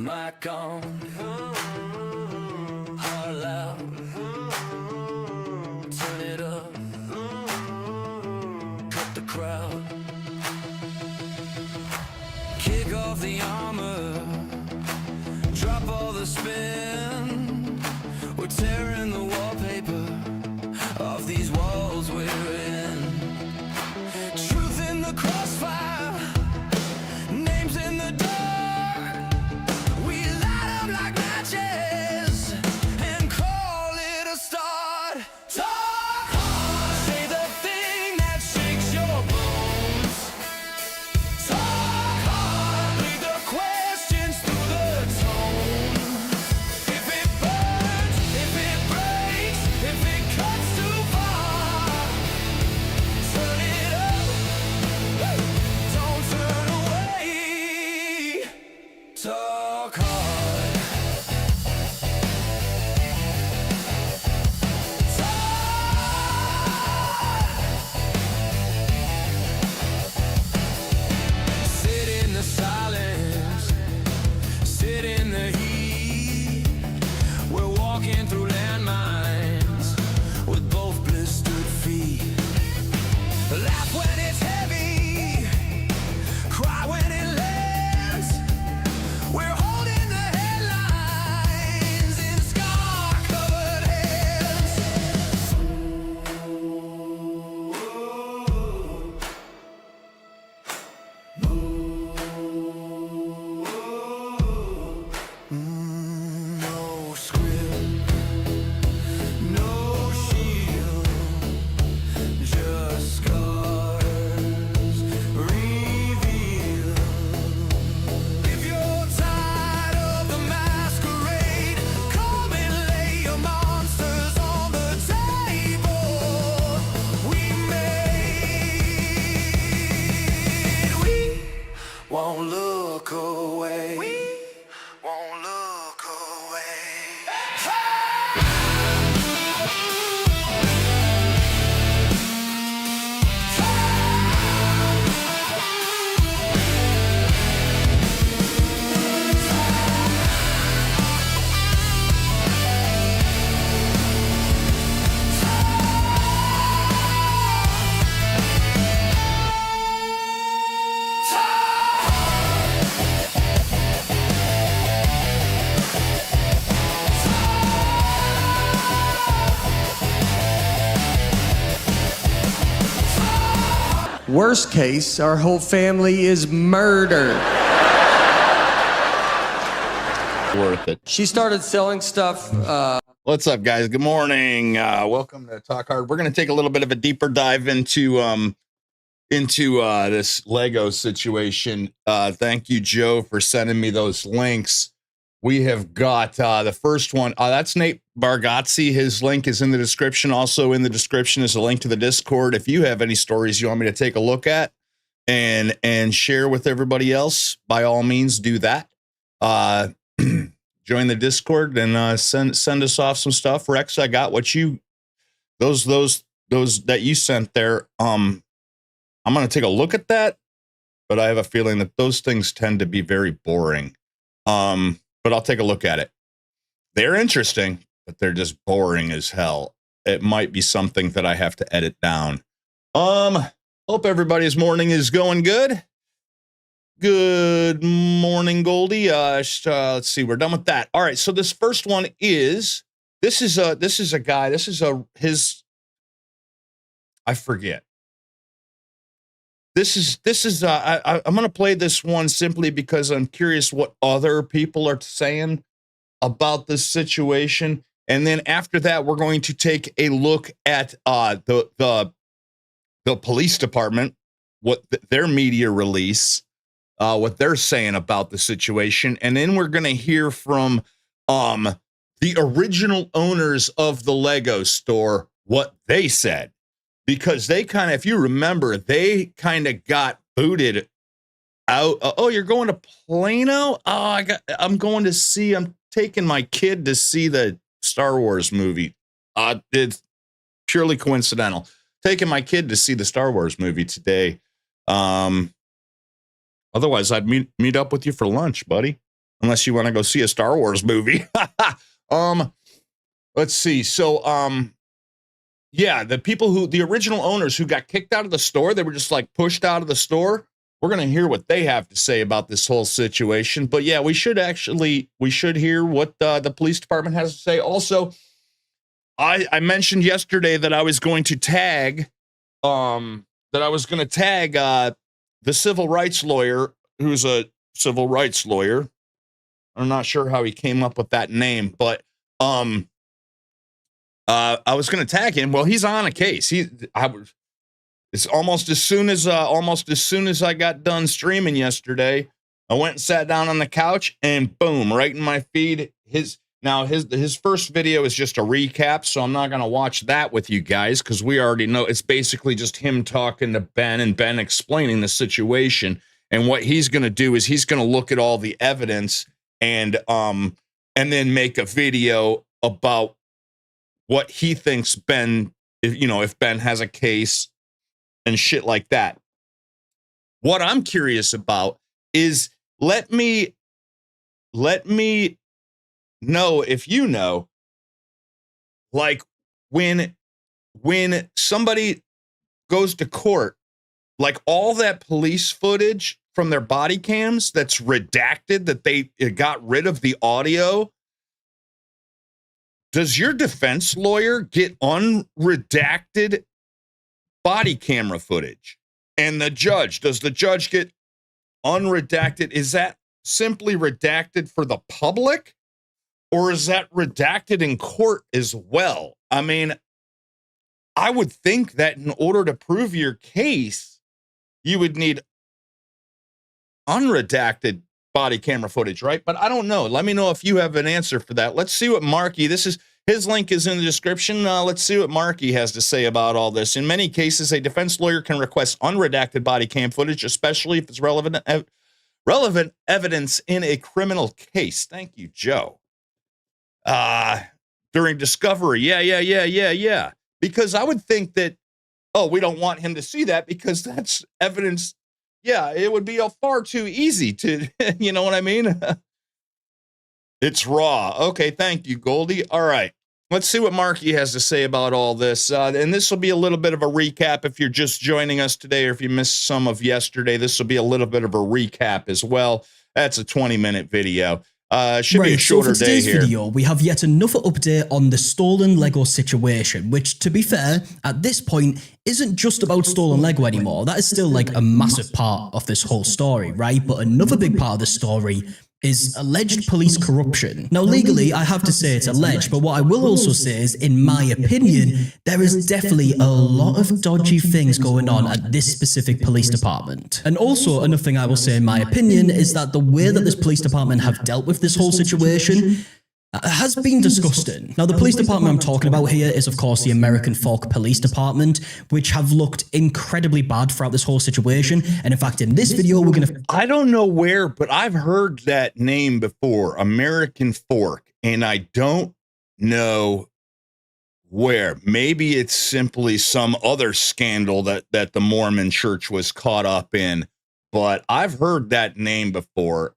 Mic on, heart loud, turn it up, cut the crowd, kick off the armor, drop all the spin, we're tearing the wallpaper off these walls we're in, truth in the crossfire, names in the dark. Won't look away. We won't look away. Worst case, our whole family is murdered. Worth it. She started selling stuff. What's up, guys? Good morning. Welcome to Talk Hard. We're going to take a little bit of a deeper dive into this Lego situation. Thank you, Joe, for sending me those links. We have got the first one. That's Nate Bargatze. His link is in the description. Also in the description is a link to the Discord. If you have any stories you want me to take a look at and share with everybody else, by all means, do that. Join the Discord and send us off some stuff. Rex, I got what you those that you sent there. I'm gonna take a look at that, but I have a feeling that those things tend to be very boring. But I'll take a look at it. They're interesting, but they're just boring as hell. It might be something that I have to edit down. Hope everybody's morning is going good. Good morning, Goldie. Let's see, we're done with that. All right, so this first one is I forget. I'm going to play this one simply because I'm curious what other people are saying about this situation. And then after that, we're going to take a look at the police department, their media release, what they're saying about the situation. And then we're going to hear from the original owners of the Lego store, what they said. Because they kind of, if you remember, they kind of got booted out. Oh, you're going to Plano? Oh, I'm taking my kid to see the Star Wars movie. It's purely coincidental. Taking my kid to see the Star Wars movie today. Otherwise, I'd meet up with you for lunch, buddy. unless you want to go see a Star Wars movie. Let's see. So, yeah, the original owners who got kicked out of the store, they were just like pushed out of the store. We're going to hear what they have to say about this whole situation. But yeah, we should hear what the police department has to say. Also, I mentioned yesterday that I was going to tag, the civil rights lawyer, who's a civil rights lawyer. I'm not sure how he came up with that name, but I was going to tag him. Well, he's on a case. It's almost as soon as I got done streaming yesterday, I went and sat down on the couch, and boom, right in my feed, his first video is just a recap, so I'm not going to watch that with you guys because we already know it's basically just him talking to Ben and Ben explaining the situation. And what he's going to do is he's going to look at all the evidence and then make a video about what he thinks Ben, if Ben has a case and shit like that. What I'm curious about is let me know if you know, like when somebody goes to court, like all that police footage from their body cams that's redacted, that they got rid of the audio. Does your defense lawyer get unredacted body camera footage? And does the judge get unredacted? Is that simply redacted for the public? Or is that redacted in court as well? I mean, I would think that in order to prove your case, you would need unredacted body camera footage, right? But I don't know. Let me know if you have an answer for that. Let's see what Marky, his link is in the description. Let's see what Marky has to say about all this. In many cases, a defense lawyer can request unredacted body cam footage, especially if it's relevant evidence in a criminal case. Thank you, Joe. During discovery. Yeah. Because I would think that, we don't want him to see that because that's evidence. Yeah, it would be far too easy to, you know what I mean? It's raw. Okay, thank you, Goldie. All right, let's see what Marky has to say about all this. And this will be a little bit of a recap if you're just joining us today, or if you missed some of yesterday, this will be a little bit of a recap as well. That's a 20-minute video. Should be a shorter so for day today's here. video, we have yet another update on the stolen Lego situation, which, to be fair, at this point, isn't just about stolen Lego anymore. That is still like a massive part of this whole story, right? But another big part of the story is alleged police corruption. Now, legally, I have to say it's alleged, but what I will also say is, in my opinion, there is definitely a lot of dodgy things going on at this specific police department. And also, another thing I will say, in my opinion, is that the way that this police department have dealt with this whole situation has been disgusting. Now, the police department I'm talking about here is, of course, the American Fork Police Department, which have looked incredibly bad throughout this whole situation. And in fact, in this video, we're going to... I don't know where, but I've heard that name before, American Fork, and I don't know where. Maybe it's simply some other scandal that the Mormon church was caught up in, but I've heard that name before.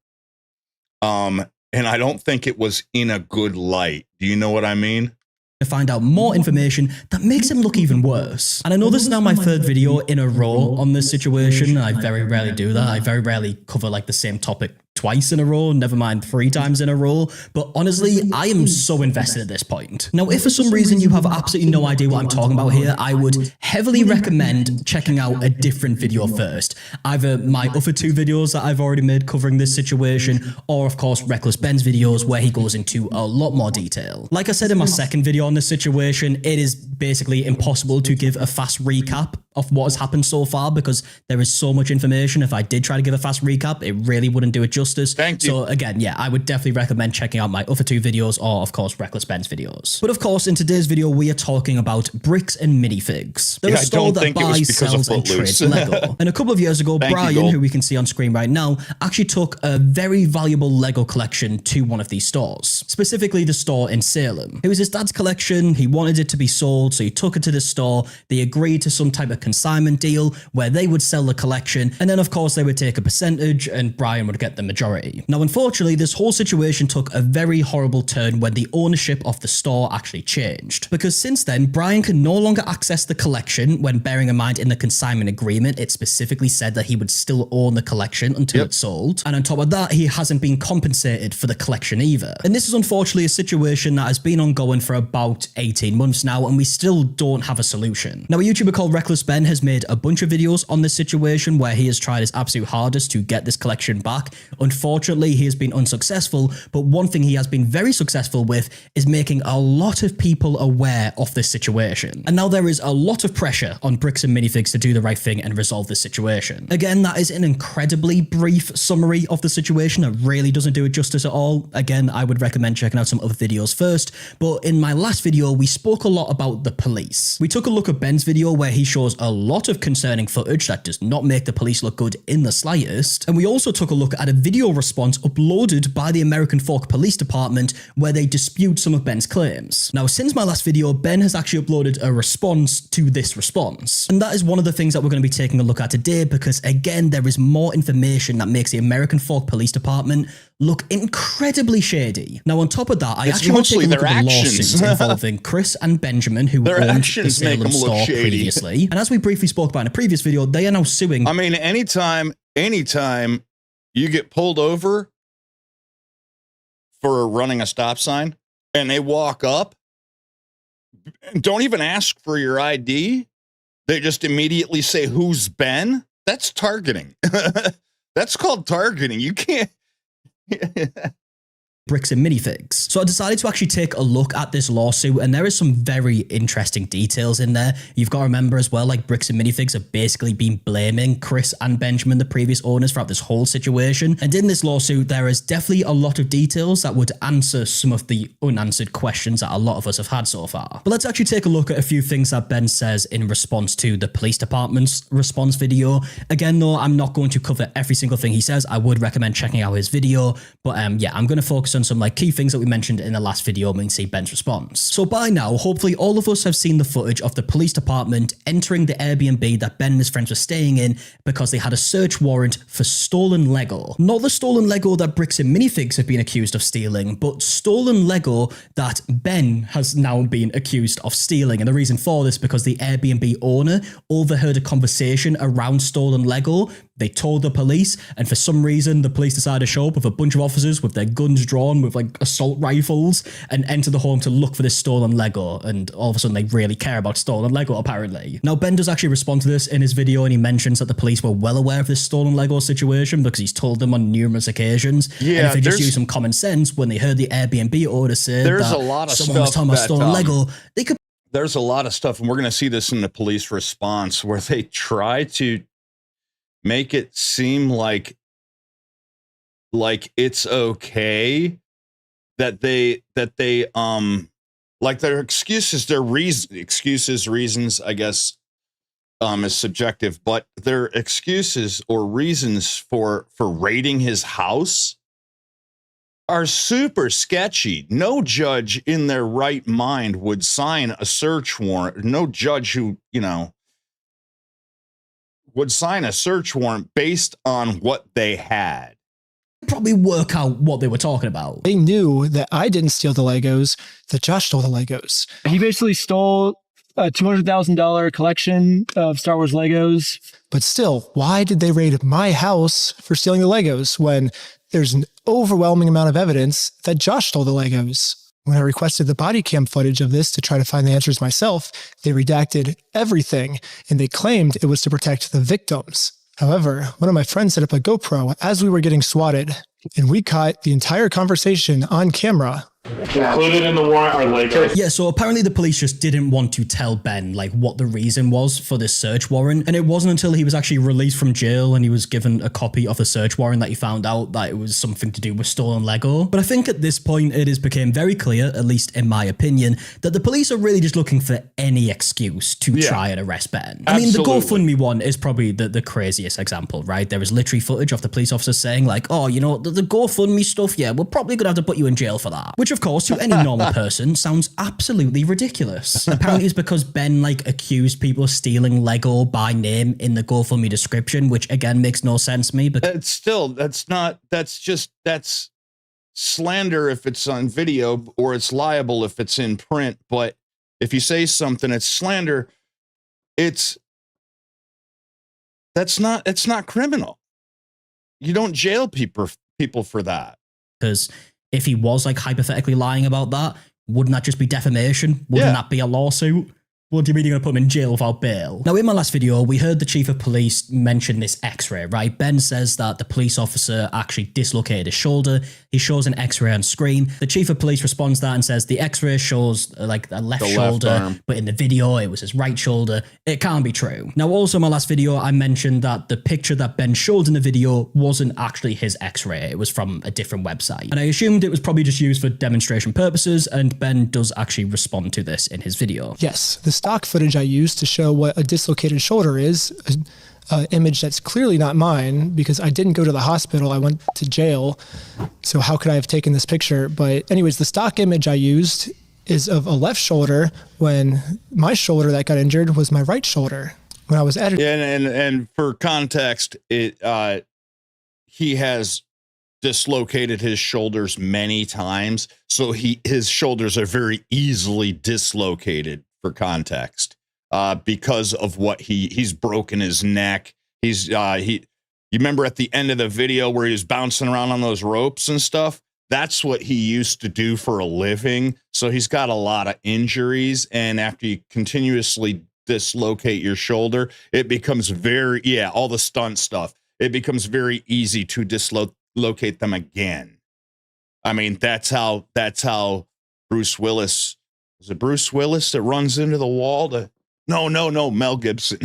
And I don't think it was in a good light. Do you know what I mean? To find out more information that makes him look even worse. And I know this is now my third video in a row on this situation. I very rarely do that. I very rarely cover like the same topic twice in a row, never mind 3 times in a row. But honestly, I am so invested at this point. Now, if for some reason you have absolutely no idea what I'm talking about here, I would heavily recommend checking out a different video first. Either my other 2 videos that I've already made covering this situation, or of course, Reckless Ben's videos where he goes into a lot more detail. Like I said in my second video on this situation, it is basically impossible to give a fast recap of what has happened so far because there is so much information. If I did try to give a fast recap, it really wouldn't do it justice. Thank you. So again, yeah, I would definitely recommend checking out my other 2 videos, or of course, Reckless Ben's videos. But of course, in today's video, we are talking about Bricks and Minifigs. They're a store that buys, sells, and trades Lego. And a couple of years ago, Brian, who we can see on screen right now, actually took a very valuable Lego collection to one of these stores, specifically the store in Salem. It was his dad's collection. He wanted it to be sold. sold. So he took it to the store. They agreed to some type of consignment deal where they would sell the collection. And then, of course, they would take a percentage and Brian would get the majority. Now, unfortunately, this whole situation took a very horrible turn when the ownership of the store actually changed. Because since then, Brian can no longer access the collection when, bearing in mind, in the consignment agreement, it specifically said that he would still own the collection until it's sold. And on top of that, he hasn't been compensated for the collection either. And this is unfortunately a situation that has been ongoing for about 18 months now, and we still don't have a solution. Now, a YouTuber called Reckless Ben has made a bunch of videos on this situation where he has tried his absolute hardest to get this collection back. Unfortunately, he has been unsuccessful, but one thing he has been very successful with is making a lot of people aware of this situation. And now there is a lot of pressure on Bricks and Minifigs to do the right thing and resolve this situation. Again, that is an incredibly brief summary of the situation that really doesn't do it justice at all. Again, I would recommend checking out some other videos first, but in my last video, we spoke a lot about the police. We took a look at Ben's video where he shows a lot of concerning footage that does not make the police look good in the slightest, and we also took a look at a video response uploaded by the American Fork Police Department where they dispute some of Ben's claims. Now, since my last video, Ben has actually uploaded a response to this response, and that is one of the things that we're going to be taking a look at today because, again, there is more information that makes the American Fork Police Department look incredibly shady. Now, on top of that, I actually want to take a look at the lawsuits involving Chris and Benjamin, who owned the Salem store previously. And as we briefly spoke about in a previous video, they are now suing. I mean, anytime you get pulled over for running a stop sign and they walk up, don't even ask for your ID. They just immediately say, "Who's Ben?" That's targeting. That's called targeting. You can't. Bricks and Minifigs. So I decided to actually take a look at this lawsuit, and there is some very interesting details in there. You've got to remember as well, like Bricks and Minifigs have basically been blaming Chris and Benjamin, the previous owners, throughout this whole situation. And in this lawsuit, there is definitely a lot of details that would answer some of the unanswered questions that a lot of us have had so far. But let's actually take a look at a few things that Ben says in response to the police department's response video. Again, though, I'm not going to cover every single thing he says. I would recommend checking out his video. But yeah, I'm going to focus on some like key things that we mentioned in the last video when we see Ben's response. So by now, hopefully all of us have seen the footage of the police department entering the Airbnb that Ben and his friends were staying in because they had a search warrant for stolen Lego. Not the stolen Lego that Bricks and Minifigs have been accused of stealing, but stolen Lego that Ben has now been accused of stealing. And the reason for this, because the Airbnb owner overheard a conversation around stolen Lego. They told the police, and for some reason, the police decided to show up with a bunch of officers with their guns drawn, with like assault rifles, and enter the home to look for this stolen Lego. And all of a sudden, they really care about stolen Lego, apparently. Now, Ben does actually respond to this in his video, and he mentions that the police were well aware of this stolen Lego situation because he's told them on numerous occasions. Yeah, and if they just use some common sense, when they heard the Airbnb owner say there's that a lot of someone was stuff talking about that, stolen Lego, they could. There's a lot of stuff, and we're going to see this in the police response where they try to make it seem like it's okay that they like their excuses, their reasons, I guess, is subjective, but their excuses or reasons for raiding his house are super sketchy. No judge in their right mind would sign a search warrant. No judge who, would sign a search warrant based on what they had. Probably work out what they were talking about. They knew that I didn't steal the Legos, that Josh stole the Legos. He basically stole a $200,000 collection of Star Wars Legos. But still, why did they raid my house for stealing the Legos when there's an overwhelming amount of evidence that Josh stole the Legos? When I requested the body cam footage of this to try to find the answers myself, they redacted everything, and they claimed it was to protect the victims. However, one of my friends set up a GoPro as we were getting swatted, and we caught the entire conversation on camera. Included in the warrant are Legos. Yeah, so apparently the police just didn't want to tell Ben like what the reason was for this search warrant, and it wasn't until he was actually released from jail and he was given a copy of the search warrant that he found out that it was something to do with stolen Lego. But I think at this point it has become very clear, at least in my opinion, that the police are really just looking for any excuse to try and arrest Ben. I mean, the GoFundMe one is probably the craziest example, right? There is literally footage of the police officers saying like, oh, the GoFundMe stuff, yeah, we're probably gonna have to put you in jail for that. Which which of course to any normal person sounds absolutely ridiculous. Apparently it's because Ben like accused people of stealing Lego by name in the GoFundMe description, which again makes no sense to me. But It's still, that's slander if it's on video, or it's liable if it's in print. But if you say something, it's slander. It's not criminal. You don't jail people for that. because if he was like hypothetically lying about that, wouldn't that just be defamation? Wouldn't that be a lawsuit? What do you mean you're going to put him in jail without bail? Now, in my last video, we heard the chief of police mention this x-ray, right? Ben says that the police officer actually dislocated his shoulder. He shows an x-ray on screen. The chief of police responds to that and says the x-ray shows like a left shoulder, but in the video, it was his right shoulder. It can't be true. Now, also in my last video, I mentioned that the picture that Ben showed in the video wasn't actually his x-ray. It was from a different website. And I assumed it was probably just used for demonstration purposes, and Ben does actually respond to this in his video. Yes, the stock footage I used to show what a dislocated shoulder is, an image that's clearly not mine because I didn't go to the hospital. I went to jail. So how could I have taken this picture? But anyways, the stock image I used is of a left shoulder when my shoulder that got injured was my right shoulder when I was editing. And for context, he has dislocated his shoulders many times. So his shoulders are very easily dislocated. For context, because of what he's broken his neck. You remember at the end of the video where he was bouncing around on those ropes and stuff? That's what he used to do for a living. So he's got a lot of injuries. And after you continuously dislocate your shoulder, it becomes all the stunt stuff. It becomes very easy to dislocate them again. I mean, that's how Bruce Willis. Is it Bruce Willis that runs into the wall? No, Mel Gibson.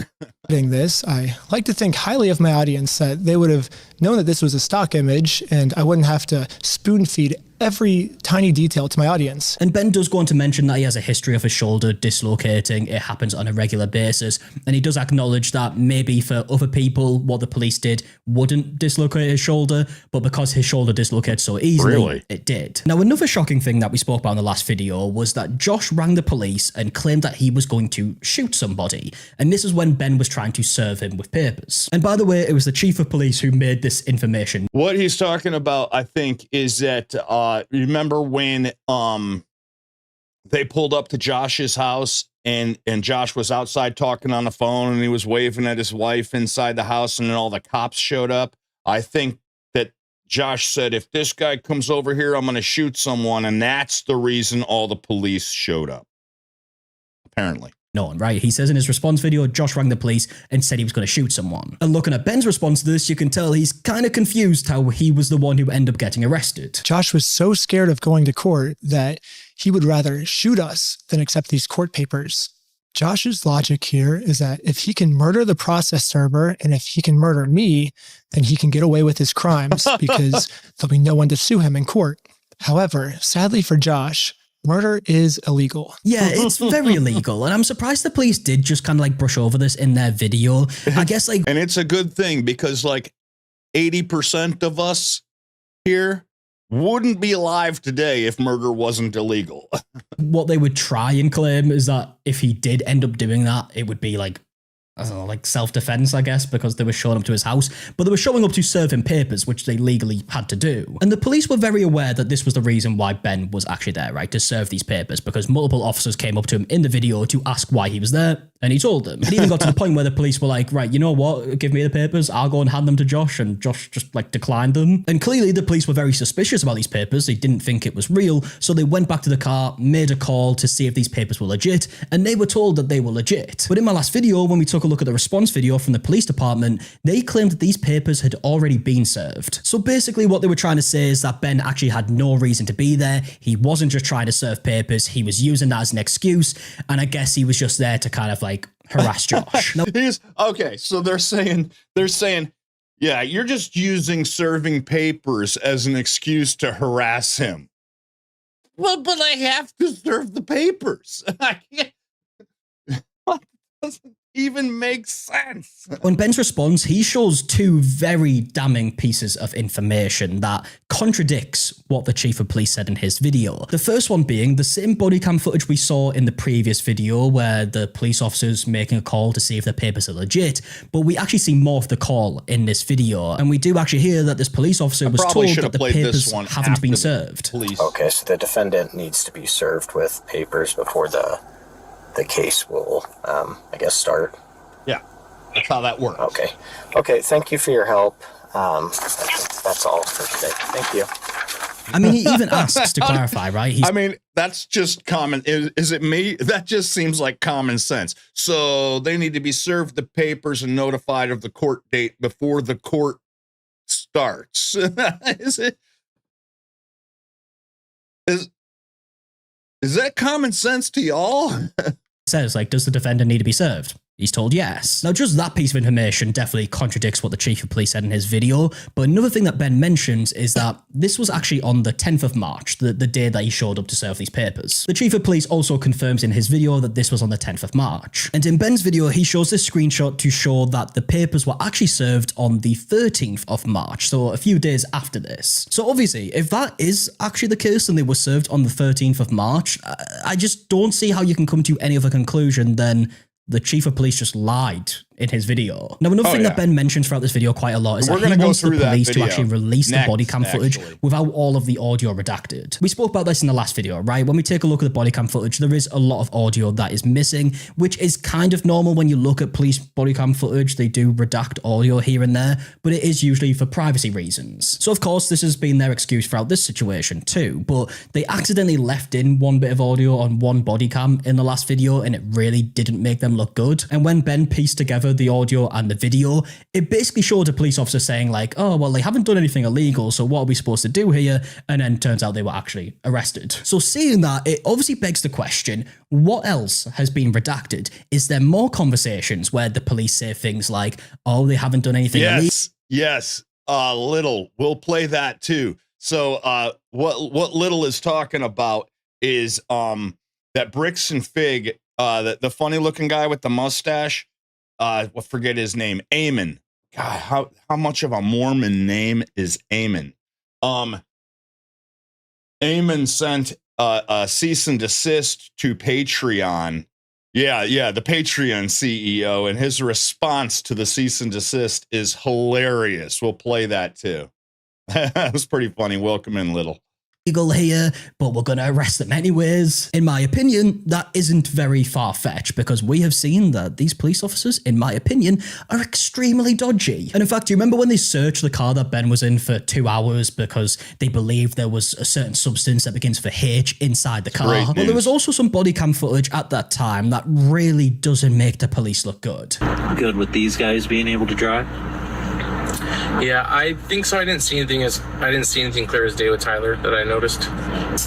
This, I like to think highly of my audience that they would have known that this was a stock image and I wouldn't have to spoon feed every tiny detail to my audience. And Ben does go on to mention that he has a history of his shoulder dislocating. It happens on a regular basis. And he does acknowledge that maybe for other people, what the police did wouldn't dislocate his shoulder, but because his shoulder dislocated so easily, it did. Now, another shocking thing that we spoke about in the last video was that Josh rang the police and claimed that he was going to shoot somebody. And this is when Ben was trying to serve him with papers. And by the way, it was the chief of police who made this information. What he's talking about, I think, is that remember when they pulled up to Josh's house and Josh was outside talking on the phone and he was waving at his wife inside the house and then all the cops showed up? I think that Josh said, if this guy comes over here, I'm going to shoot someone. And that's the reason all the police showed up. Apparently. No one, right? He says in his response video, Josh rang the police and said he was going to shoot someone. And looking at Ben's response to this, you can tell he's kind of confused how he was the one who ended up getting arrested. Josh was so scared of going to court that he would rather shoot us than accept these court papers. Josh's logic here is that if he can murder the process server and if he can murder me, then he can get away with his crimes because there'll be no one to sue him in court. However, sadly for Josh, murder is illegal. Yeah, it's very illegal. And I'm surprised the police did just kind of like brush over this in their video. I guess like... And it's a good thing because like 80% of us here wouldn't be alive today if murder wasn't illegal. What they would try and claim is that if he did end up doing that, it would be like, I don't know, like self-defense, I guess, because they were showing up to his house, but they were showing up to serve him papers, which they legally had to do. And the police were very aware that this was the reason why Ben was actually there, right, to serve these papers, because multiple officers came up to him in the video to ask why he was there, and he told them. It even got to the point where the police were like, right, you know what, give me the papers, I'll go and hand them to Josh, and Josh just like declined them. And clearly the police were very suspicious about these papers. They didn't think it was real, so they went back to the car, made a call to see if these papers were legit, and they were told that they were legit. But in my last video, when we took a look at the response video from the police department, they claimed that these papers had already been served. So basically what they were trying to say is that Ben actually had no reason to be there. He wasn't just trying to serve papers, he was using that as an excuse, and I guess he was just there to kind of like harass Josh. Now, Okay, so they're saying, yeah, you're just using serving papers as an excuse to harass him. Well, but I have to serve the papers. I can't. Doesn't even even make sense? When Ben's response, he shows two very damning pieces of information that contradicts what the chief of police said in his video. The first one being the same body cam footage we saw in the previous video where the police officer's making a call to see if the papers are legit, but we actually see more of the call in this video, and we do actually hear that this police officer was told that the papers haven't been served. Okay, so the defendant needs to be served with papers before the case will, I guess, start. Yeah, that's how that works. Okay, thank you for your help. I think that's all for today. Thank you. I mean, he even asks to clarify, right? I mean, that's just common. Is it me? That just seems like common sense. So they need to be served the papers and notified of the court date before the court starts. Is that common sense to y'all? Says, like, does the defendant need to be served? He's told yes. Now, just that piece of information definitely contradicts what the chief of police said in his video, but another thing that Ben mentions is that this was actually on the 10th of March, the day that he showed up to serve these papers. The chief of police also confirms in his video that this was on the 10th of March. And in Ben's video, he shows this screenshot to show that the papers were actually served on the 13th of March, so a few days after this. So obviously, if that is actually the case and they were served on the 13th of March, I just don't see how you can come to any other conclusion than the chief of police just lied in his video. Now, another thing that Ben mentions throughout this video quite a lot is that he wants the police to actually release the body cam footage without all of the audio redacted. We spoke about this in the last video, right? When we take a look at the body cam footage, there is a lot of audio that is missing, which is kind of normal when you look at police body cam footage. They do redact audio here and there, but it is usually for privacy reasons. So, of course, this has been their excuse throughout this situation too, but they accidentally left in one bit of audio on one body cam in the last video, and it really didn't make them look good. And when Ben pieced together the audio and the video, it basically showed a police officer saying like, oh, well, they haven't done anything illegal, so what are we supposed to do here? And then turns out they were actually arrested. So seeing that, it obviously begs the question, what else has been redacted? Is there more conversations where the police say things like, oh, they haven't done anything illegal? Yes. Little, we'll play that too. So what Little is talking about is that Bricks and Fig, the funny looking guy with the mustache, I forget his name, Eamon. God, how much of a Mormon name is Eamon? Eamon sent a cease and desist to Patreon. Yeah, the Patreon CEO, and his response to the cease and desist is hilarious. We'll play that too. That was pretty funny. Welcome in, Little. Here, but we're going to arrest them anyways. In my opinion, that isn't very far-fetched because we have seen that these police officers, in my opinion, are extremely dodgy. And in fact, do you remember when they searched the car that Ben was in for 2 hours because they believed there was a certain substance that begins with H inside the car? Well, there was also some body cam footage at that time that really doesn't make the police look good. Good with these guys being able to drive? Yeah, I think so. I didn't see anything clear as day with Tyler that I noticed. What's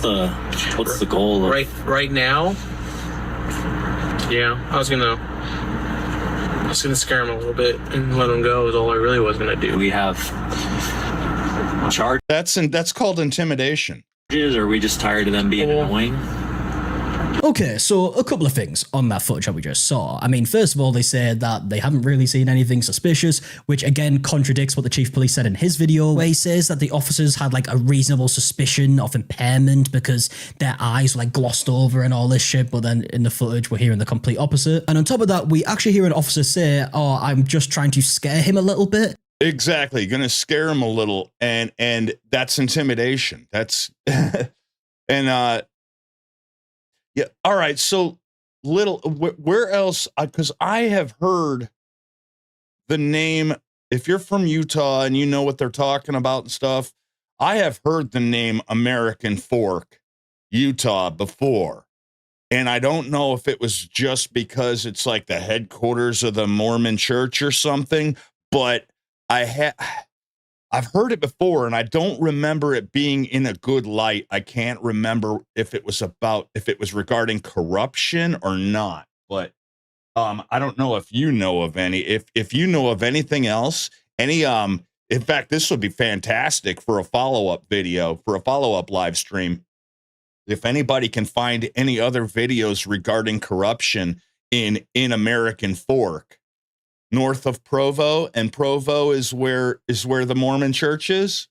the goal of right now? Yeah, I was gonna scare him a little bit and let him go is all I really was gonna do. We have charges. That's called intimidation. Or are we just tired of them being annoying? Okay, so a couple of things on that footage that we just saw. I mean, first of all, they said that they haven't really seen anything suspicious, which again contradicts what the chief of police said in his video, where he says that the officers had like a reasonable suspicion of impairment because their eyes were like glossed over and all this shit, but then in the footage we're hearing the complete opposite. And on top of that, we actually hear an officer say, oh, I'm just trying to scare him a little bit. Exactly, gonna scare him a little, and that's intimidation. That's and yeah. All right. So, Little, where else? Because I have heard the name. If you're from Utah and you know what they're talking about and stuff, I have heard the name American Fork, Utah before, and I don't know if it was just because it's like the headquarters of the Mormon Church or something, but I've heard it before, and I don't remember it being in a good light. I can't remember if it was regarding corruption or not. But I don't know if you know of any. If you know of anything else, in fact, this would be fantastic for a follow-up video, for a follow-up live stream. If anybody can find any other videos regarding corruption in American Fork, north of Provo, and Provo is where the Mormon church is.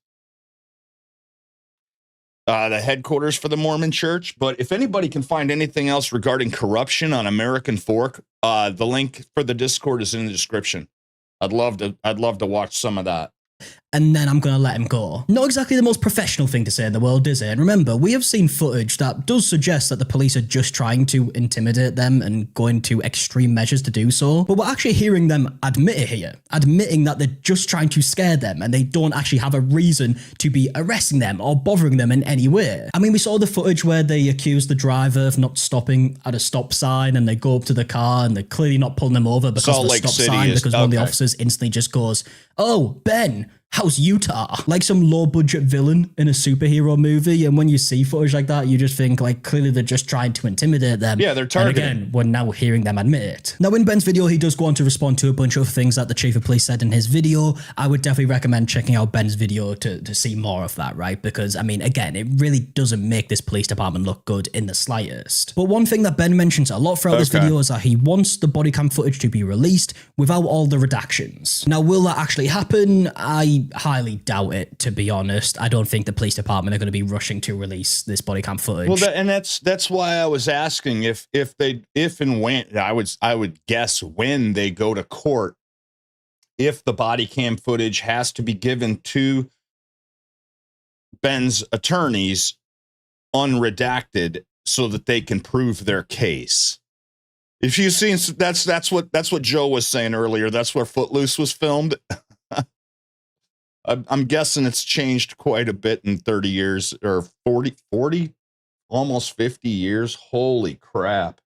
The headquarters for the Mormon church. But if anybody can find anything else regarding corruption on American Fork, the link for the Discord is in the description. I'd love to watch some of that. And then I'm going to let him go. Not exactly the most professional thing to say in the world, is it? And remember, we have seen footage that does suggest that the police are just trying to intimidate them and going to extreme measures to do so. But we're actually hearing them admit it here, admitting that they're just trying to scare them and they don't actually have a reason to be arresting them or bothering them in any way. I mean, we saw the footage where they accuse the driver of not stopping at a stop sign and they go up to the car and they're clearly not pulling them over because of the stop sign, because one of the officers instantly just goes, "Oh, Ben, how's Utah?" Like some low-budget villain in a superhero movie. And when you see footage like that, you just think, like, clearly they're just trying to intimidate them. Yeah, they're targeting. And again, we're now hearing them admit it. Now, in Ben's video, he does go on to respond to a bunch of things that the chief of police said in his video. I would definitely recommend checking out Ben's video to see more of that, right? Because, I mean, again, it really doesn't make this police department look good in the slightest. But one thing that Ben mentions a lot throughout this video is that he wants the body cam footage to be released without all the redactions. Now, will that actually happen? I highly doubt it, to be honest. I don't think the police department are going to be rushing to release this body cam footage. Well, that's why I was asking if and when I would guess when they go to court, if the body cam footage has to be given to Ben's attorneys unredacted so that they can prove their case. If you've seen, that's what Joe was saying earlier. That's where Footloose was filmed. I'm guessing it's changed quite a bit in 30 years or 40, almost 50 years. Holy crap.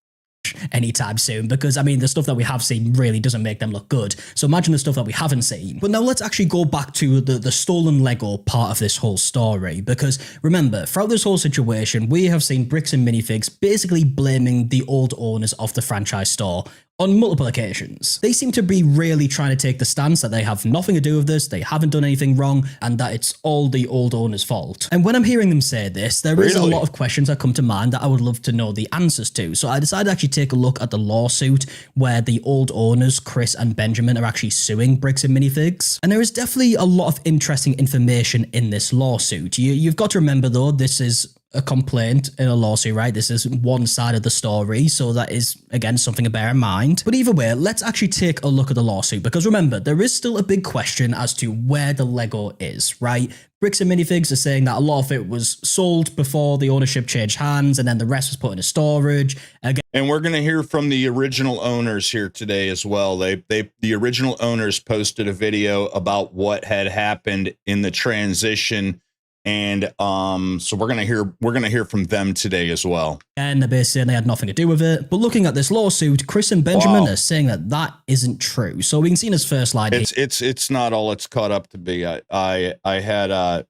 Anytime soon, because I mean the stuff that we have seen really doesn't make them look good. So imagine the stuff that we haven't seen. But now let's actually go back to the stolen Lego part of this whole story, because remember, throughout this whole situation, we have seen Bricks and Minifigs basically blaming the old owners of the franchise store on multiple occasions. They seem to be really trying to take the stance that they have nothing to do with this, they haven't done anything wrong, and that it's all the old owner's fault. And when I'm hearing them say this, there is a lot of questions that come to mind that I would love to know the answers to. So I decided to actually take a look at the lawsuit where the old owners, Chris and Benjamin, are actually suing Bricks and Minifigs. And there is definitely a lot of interesting information in this lawsuit. You've got to remember though, this is a complaint in a lawsuit, right? This is one side of the story, so that is, again, something to bear in mind. But either way, let's actually take a look at the lawsuit, because remember, there is still a big question as to where the Lego is, right? Bricks and Minifigs are saying that a lot of it was sold before the ownership changed hands, and then the rest was put into storage. Again, and we're going to hear from the original owners here today as well. The original owners posted a video about what had happened in the transition. And so we're gonna hear from them today as well. And they're basically saying they had nothing to do with it. But looking at this lawsuit, Chris and Benjamin are saying that isn't true. So we can see in his first line, it's not all it's caught up to be. I had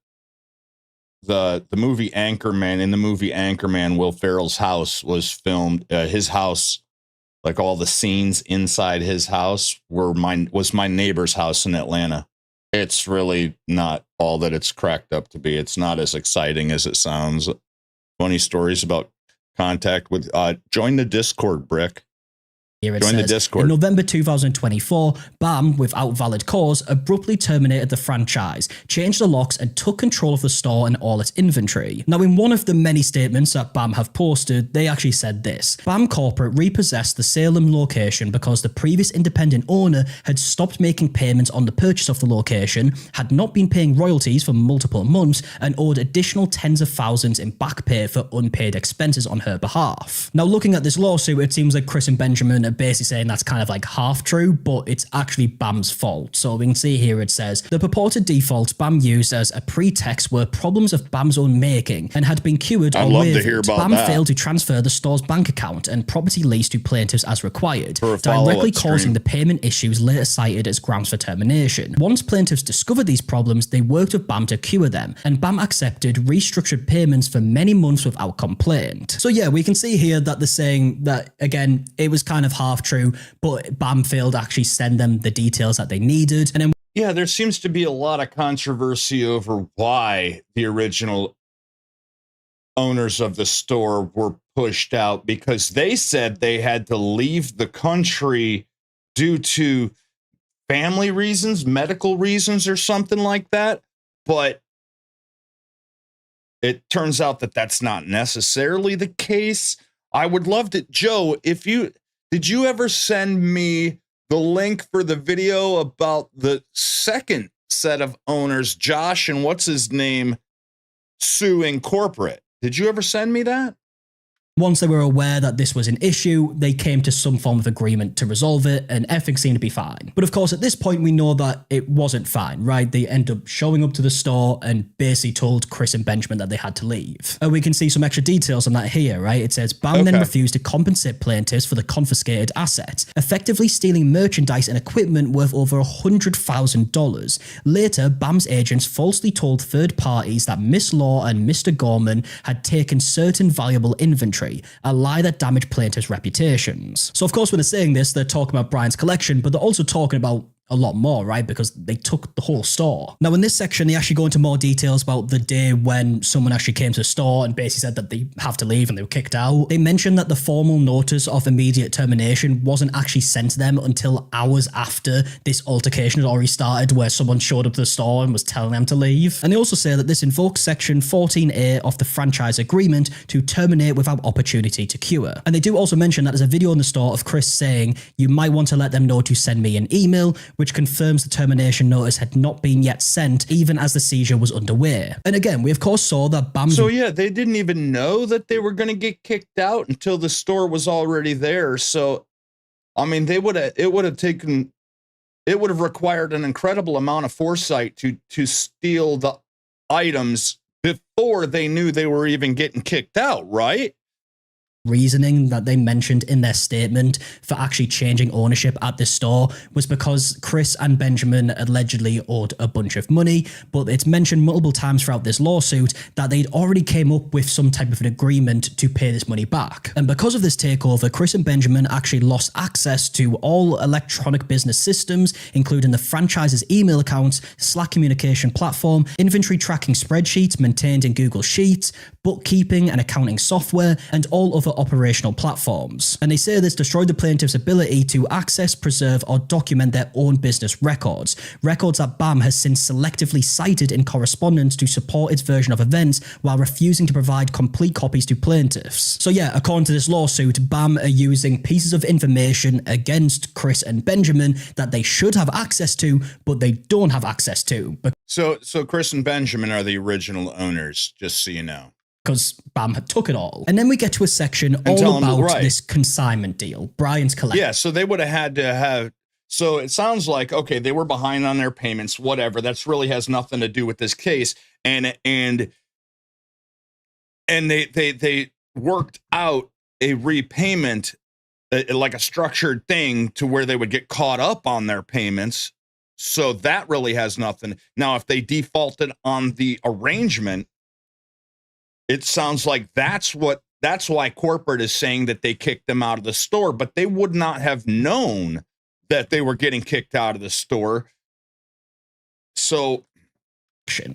the movie Anchorman. In the movie Anchorman, Will Ferrell's house was filmed. His house, like all the scenes inside his house, was my neighbor's house in Atlanta. It's really not all that it's cracked up to be. It's not as exciting as it sounds. Funny stories about contact with, join the Discord, Brick. Here it Join the says, Discord. in November 2024, BAM, without valid cause, abruptly terminated the franchise, changed the locks, and took control of the store and all its inventory. Now, in one of the many statements that BAM have posted, they actually said this: BAM Corporate repossessed the Salem location because the previous independent owner had stopped making payments on the purchase of the location, had not been paying royalties for multiple months, and owed additional tens of thousands in back pay for unpaid expenses on her behalf. Now, looking at this lawsuit, it seems like Chris and Benjamin are basically saying that's kind of like half true, but it's actually BAM's fault. So we can see here it says, the purported defaults BAM used as a pretext were problems of BAM's own making and had been cured or waived. BAM failed to transfer the store's bank account and property lease to plaintiffs as required, directly causing the payment issues later cited as grounds for termination. Once plaintiffs discovered these problems, they worked with BAM to cure them, and BAM accepted restructured payments for many months without complaint. So yeah, we can see here that they're saying that, again, it was kind of half true, but BAM failed to actually send them the details that they needed. And then yeah, there seems to be a lot of controversy over why the original owners of the store were pushed out because they said they had to leave the country due to family reasons, medical reasons, or something like that. But it turns out that that's not necessarily the case. I would love to, Joe, did you ever send me the link for the video about the second set of owners, Josh and what's his name, suing corporate? Did you ever send me that? Once they were aware that this was an issue, they came to some form of agreement to resolve it, and everything seemed to be fine. But of course, at this point, we know that it wasn't fine, right? They end up showing up to the store and basically told Chris and Benjamin that they had to leave. And we can see some extra details on that here, right? It says, BAM then refused to compensate plaintiffs for the confiscated assets, effectively stealing merchandise and equipment worth over $100,000. Later, BAM's agents falsely told third parties that Miss Law and Mr. Gorman had taken certain valuable inventory, a lie that damaged plaintiffs' reputations. So of course, when they're saying this, they're talking about Brian's collection, but they're also talking about a lot more, right? Because they took the whole store. Now, in this section, they actually go into more details about the day when someone actually came to the store and basically said that they have to leave and they were kicked out. They mentioned that the formal notice of immediate termination wasn't actually sent to them until hours after this altercation had already started, where someone showed up to the store and was telling them to leave. And they also say that this invokes section 14A of the franchise agreement to terminate without opportunity to cure. And they do also mention that there's a video in the store of Chris saying, "You might want to let them know to send me an email," which confirms the termination notice had not been yet sent, even as the seizure was underway. And again, we of course saw that BAM... So yeah, they didn't even know that they were going to get kicked out until the store was already there. So, I mean, it would have required an incredible amount of foresight to steal the items before they knew they were even getting kicked out, right? Reasoning that they mentioned in their statement for actually changing ownership at this store was because Chris and Benjamin allegedly owed a bunch of money, but it's mentioned multiple times throughout this lawsuit that they'd already came up with some type of an agreement to pay this money back. And because of this takeover, Chris and Benjamin actually lost access to all electronic business systems, including the franchise's email accounts, Slack communication platform, inventory tracking spreadsheets maintained in Google Sheets, bookkeeping and accounting software, and all other operational platforms. And they say this destroyed the plaintiff's ability to access, preserve, or document their own business records that BAM has since selectively cited in correspondence to support its version of events while refusing to provide complete copies to plaintiffs. So yeah, according to this lawsuit, BAM are using pieces of information against Chris and Benjamin that they should have access to, but they don't have access to. So Chris and Benjamin are the original owners, just so you know. Because BAM had took it all. And then we get to a section all about this consignment deal, Brian's collection. Yeah, so they would have had to have, so it sounds like, okay, they were behind on their payments, whatever. That's really has nothing to do with this case. And they worked out a repayment, like a structured thing to where they would get caught up on their payments. So that really has nothing. Now, if they defaulted on the arrangement, it sounds like that's why corporate is saying that they kicked them out of the store, but they would not have known that they were getting kicked out of the store. So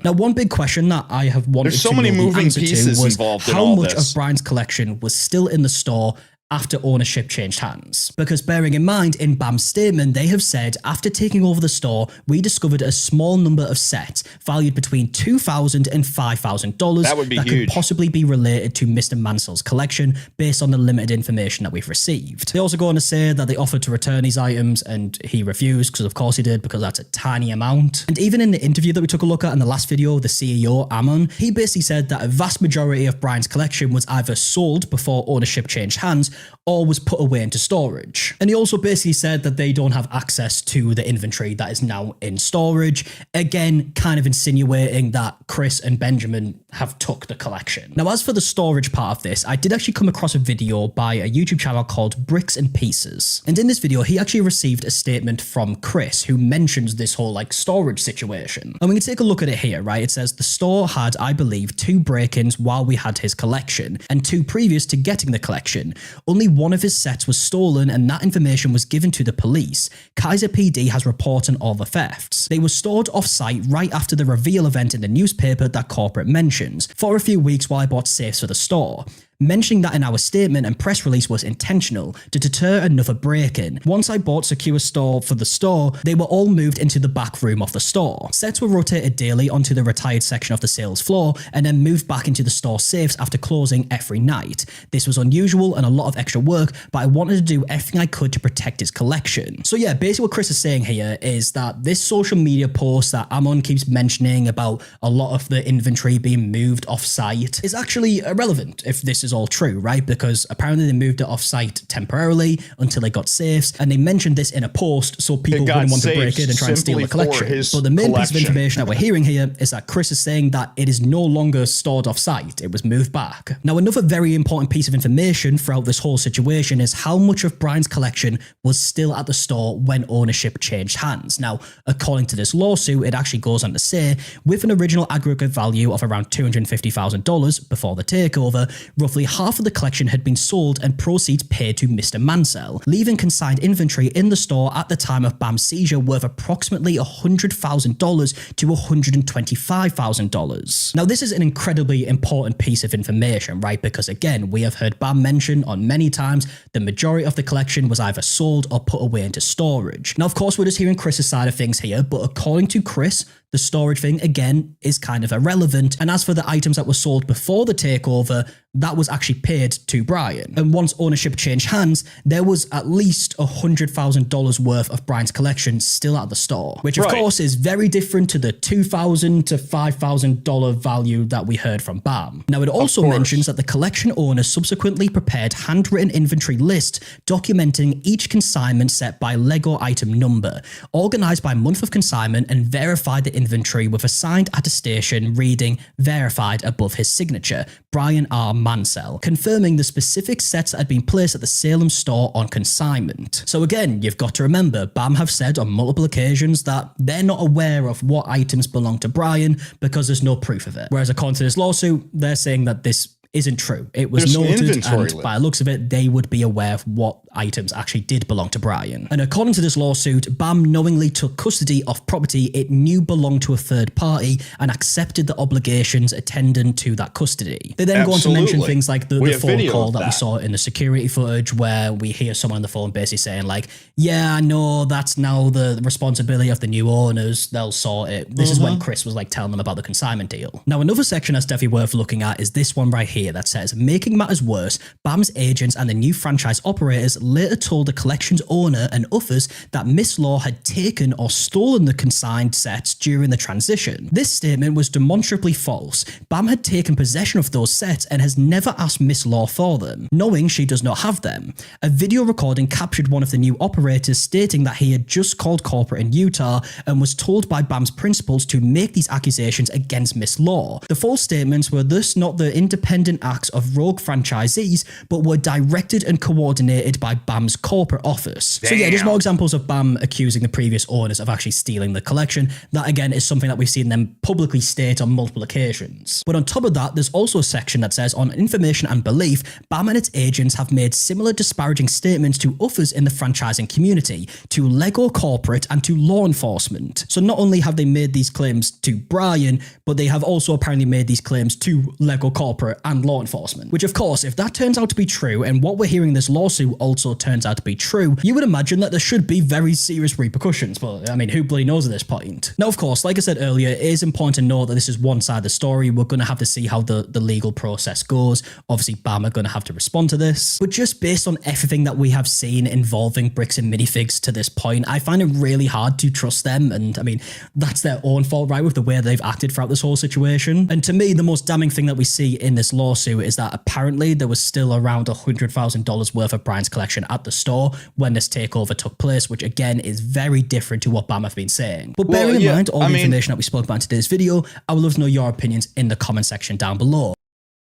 now, one big question that I have wanted there's so to many know the moving answer pieces to was involved in how all much this. of Brian's collection was still in the store after ownership changed hands. Because bearing in mind, in BAM's statement, they have said, after taking over the store, we discovered a small number of sets valued between $2,000 and $5,000 that could possibly be related to Mr. Mansell's collection based on the limited information that we've received. They also go on to say that they offered to return these items and he refused, because of course he did, because that's a tiny amount. And even in the interview that we took a look at in the last video, the CEO, Amon, he basically said that a vast majority of Brian's collection was either sold before ownership changed hands or was put away into storage. And he also basically said that they don't have access to the inventory that is now in storage, again kind of insinuating that Chris and Benjamin have took the collection. Now, as for the storage part of this, I did actually come across a video by a YouTube channel called Bricks and Pieces, and in this video he actually received a statement from Chris who mentions this whole like storage situation. And we can take a look at it here, right? It says the store had, I believe, 2 break-ins while we had his collection and 2 previous to getting the collection. only one of his sets was stolen and that information was given to the police. Kaiser PD has reported all the thefts. They were stored off-site right after the reveal event in the newspaper that corporate mentions, for a few weeks while I bought safes for the store. Mentioning that in our statement and press release was intentional to deter another break-in. Once I bought secure store for the store, they were all moved into the back room of the store. Sets were rotated daily onto the retired section of the sales floor and then moved back into the store safes after closing every night. This was unusual and a lot of extra work, but I wanted to do everything I could to protect his collection. So yeah, basically what Chris is saying here is that this social media post that Amon keeps mentioning about a lot of the inventory being moved off-site is actually irrelevant if this is all true, right? Because apparently they moved it off-site temporarily until they got safes, and they mentioned this in a post so people wouldn't want to break in and try and steal the collection. But the main piece of information that we're hearing here is that Chris is saying that it is no longer stored off-site, it was moved back. Now, another very important piece of information throughout this whole situation is how much of Brian's collection was still at the store when ownership changed hands. Now, according to this lawsuit, it actually goes on to say, with an original aggregate value of around $250,000 before the takeover, roughly half of the collection had been sold and proceeds paid to Mr. Mansell, leaving consigned inventory in the store at the time of Bam's seizure worth approximately $100,000 to $125,000. Now, this is an incredibly important piece of information, right? Because again, we have heard Bam mention on many times the majority of the collection was either sold or put away into storage. Now, of course, we're just hearing Chris's side of things here, but according to Chris, the storage thing, again, is kind of irrelevant. And as for the items that were sold before the takeover, that was actually paid to Brian. And once ownership changed hands, there was at least $100,000 worth of Brian's collection still at the store, which of course is very different to the $2,000 to $5,000 value that we heard from Bam. Now, it also mentions that the collection owner subsequently prepared handwritten inventory lists documenting each consignment set by Lego item number, organized by month of consignment, and verified the inventory with a signed attestation reading verified above his signature, Brian R. Mansell, confirming the specific sets that had been placed at the Salem store on consignment. So again, you've got to remember, Bam have said on multiple occasions that they're not aware of what items belong to Brian because there's no proof of it. Whereas according to this lawsuit, they're saying that this isn't true. It was noted, and by the looks of it, they would be aware of what items actually did belong to Brian. And according to this lawsuit, Bam knowingly took custody of property it knew belonged to a third party and accepted the obligations attendant to that custody. They then go on to mention things like the phone call that we saw in the security footage, where we hear someone on the phone basically saying like, yeah, I know that's now the responsibility of the new owners, they'll sort it. This is when Chris was like telling them about the consignment deal. Now, another section that's definitely worth looking at is this one right here that says, making matters worse, Bam's agents and the new franchise operators later told the collection's owner and others that Miss Law had taken or stolen the consigned sets during the transition. This statement was demonstrably false. Bam had taken possession of those sets and has never asked Miss Law for them, knowing she does not have them. A video recording captured one of the new operators stating that he had just called corporate in Utah and was told by Bam's principals to make these accusations against Miss Law. The false statements were thus not the independent acts of rogue franchisees, but were directed and coordinated by Bam's corporate office. Damn. So yeah, just more examples of Bam accusing the previous owners of actually stealing the collection. That again is something that we've seen them publicly state on multiple occasions. But on top of that, there's also a section that says, on information and belief, Bam and its agents have made similar disparaging statements to others in the franchising community, to Lego corporate and to law enforcement. So not only have they made these claims to Brian, but they have also apparently made these claims to Lego corporate and law enforcement. Which of course, if that turns out to be true, and what we're hearing in this lawsuit also turns out to be true, you would imagine that there should be very serious repercussions, but I mean, who bloody knows at this point? Now, of course, like I said earlier, it is important to know that this is one side of the story. We're going to have to see how the legal process goes. Obviously, Bam are going to have to respond to this, but just based on everything that we have seen involving Bricks and Minifigs to this point, I find it really hard to trust them, and I mean, that's their own fault, right, with the way they've acted throughout this whole situation. And to me, the most damning thing that we see in this lawsuit is that apparently there was still around $100,000 worth of Brian's collection at the store when this takeover took place, which again is very different to what Bam have been saying. But bearing in mind all the information that we spoke about in today's video, I would love to know your opinions in the comment section down below.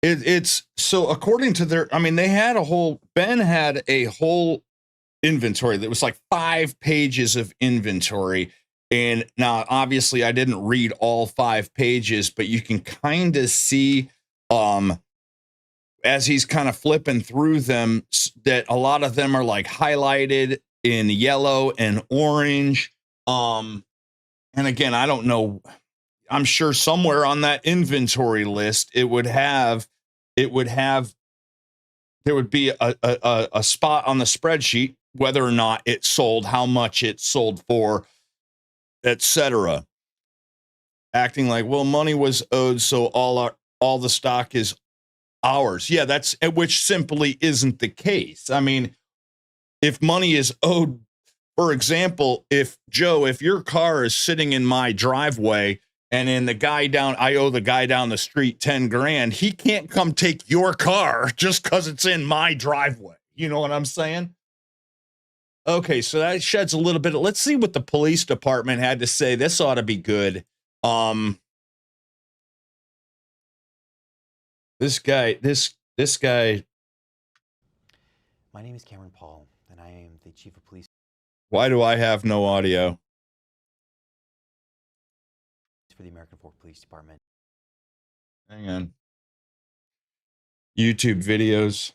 It's so according to their, I mean, they had Ben had a whole inventory that was like 5 pages of inventory. And now, obviously, I didn't read all 5 pages, but you can kind of see as he's kind of flipping through them, that a lot of them are like highlighted in yellow and orange. And again, I don't know. I'm sure somewhere on that inventory list, there would be a spot on the spreadsheet, whether or not it sold, how much it sold for, etc. Acting like, well, money was owed, so all the stock is ours. Yeah, which simply isn't the case. I mean, if money is owed, for example, if your car is sitting in my driveway and then I owe the guy down the street 10 grand, he can't come take your car just because it's in my driveway. You know what I'm saying? Okay, so that sheds a little bit. Let's see what the police department had to say. This ought to be good. This guy. My name is Cameron Paul, and I am the chief of police. Why do I have no audio? For the American Fork Police Department. Hang on. YouTube videos.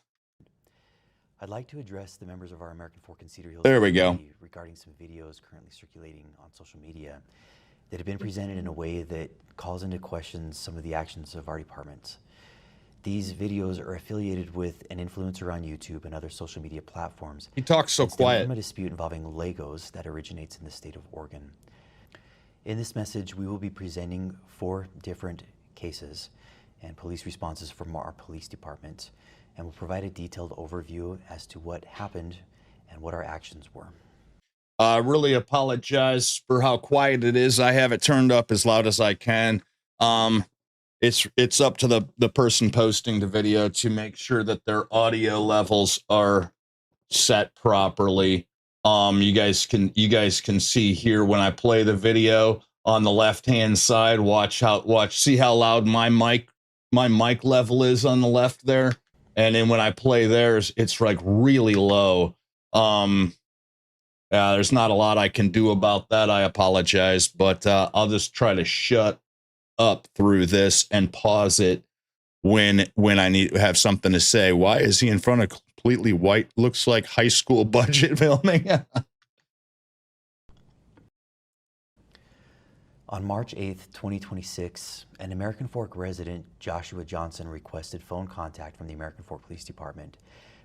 I'd like to address the members of our American Fork and Cedar Hills There we go. community regarding some videos currently circulating on social media that have been presented in a way that calls into question some of the actions of our department. These videos are affiliated with an influencer on YouTube and other social media platforms. He talks so quiet. From a dispute involving Legos that originates in the state of Oregon. In this message, we will be presenting 4 different cases and police responses from our police department, and will provide a detailed overview as to what happened and what our actions were. I really apologize for how quiet it is. I have it turned up as loud as I can. It's up to the person posting the video to make sure that their audio levels are set properly. You guys can see here when I play the video on the left-hand side, see how loud my mic level is on the left there. And then when I play theirs, it's like really low. There's not a lot I can do about that. I apologize, but I'll just try to shut up through this and pause it when I need to have something to say. Why is he in front of completely white? Looks like high school budget filming. On March 8th, 2026, an American Fork resident, Joshua Johnson, requested phone contact from the American Fork Police Department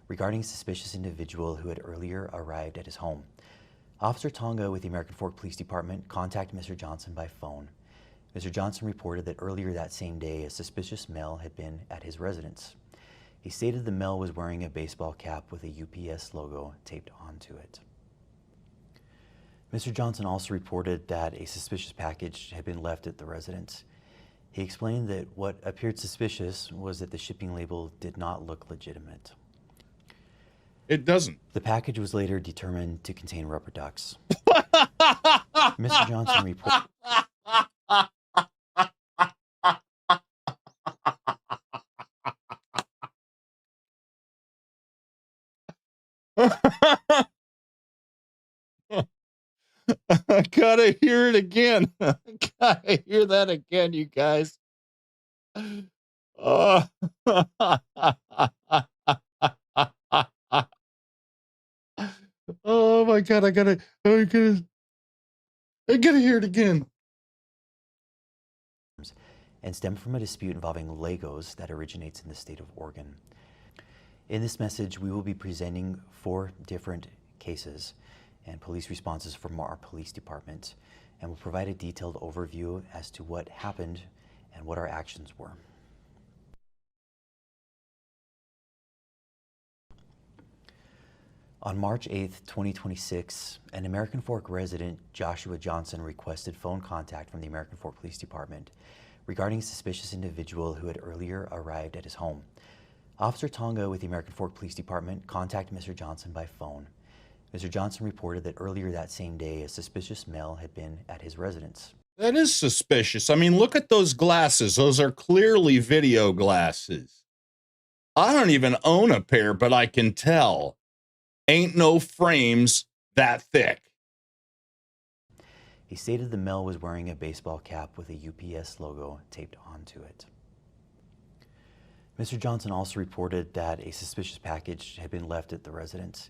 regarding a suspicious individual who had earlier arrived at his home. Officer Tonga with the American Fork Police Department contacted Mr. Johnson by phone. Mr. Johnson reported that earlier that same day, a suspicious male had been at his residence. He stated the male was wearing a baseball cap with a UPS logo taped onto it. Mr. Johnson also reported that a suspicious package had been left at the residence. He explained that what appeared suspicious was that the shipping label did not look legitimate. It doesn't. The package was later determined to contain rubber ducks. Mr. Johnson reported... I gotta hear it again. I gotta hear that again, you guys. Oh, oh my God, I gotta hear it again. And stem from a dispute involving Legos that originates in the state of Oregon. In this message, we will be presenting 4 different cases and police responses from our police department, and will provide a detailed overview as to what happened and what our actions were. On March 8th, 2026, an American Fork resident, Joshua Johnson, requested phone contact from the American Fork Police Department regarding a suspicious individual who had earlier arrived at his home. Officer Tonga with the American Fork Police Department contacted Mr. Johnson by phone. Mr. Johnson reported that earlier that same day, a suspicious male had been at his residence. That is suspicious. I mean, look at those glasses. Those are clearly video glasses. I don't even own a pair, but I can tell. Ain't no frames that thick. He stated the male was wearing a baseball cap with a UPS logo taped onto it. Mr. Johnson also reported that a suspicious package had been left at the residence.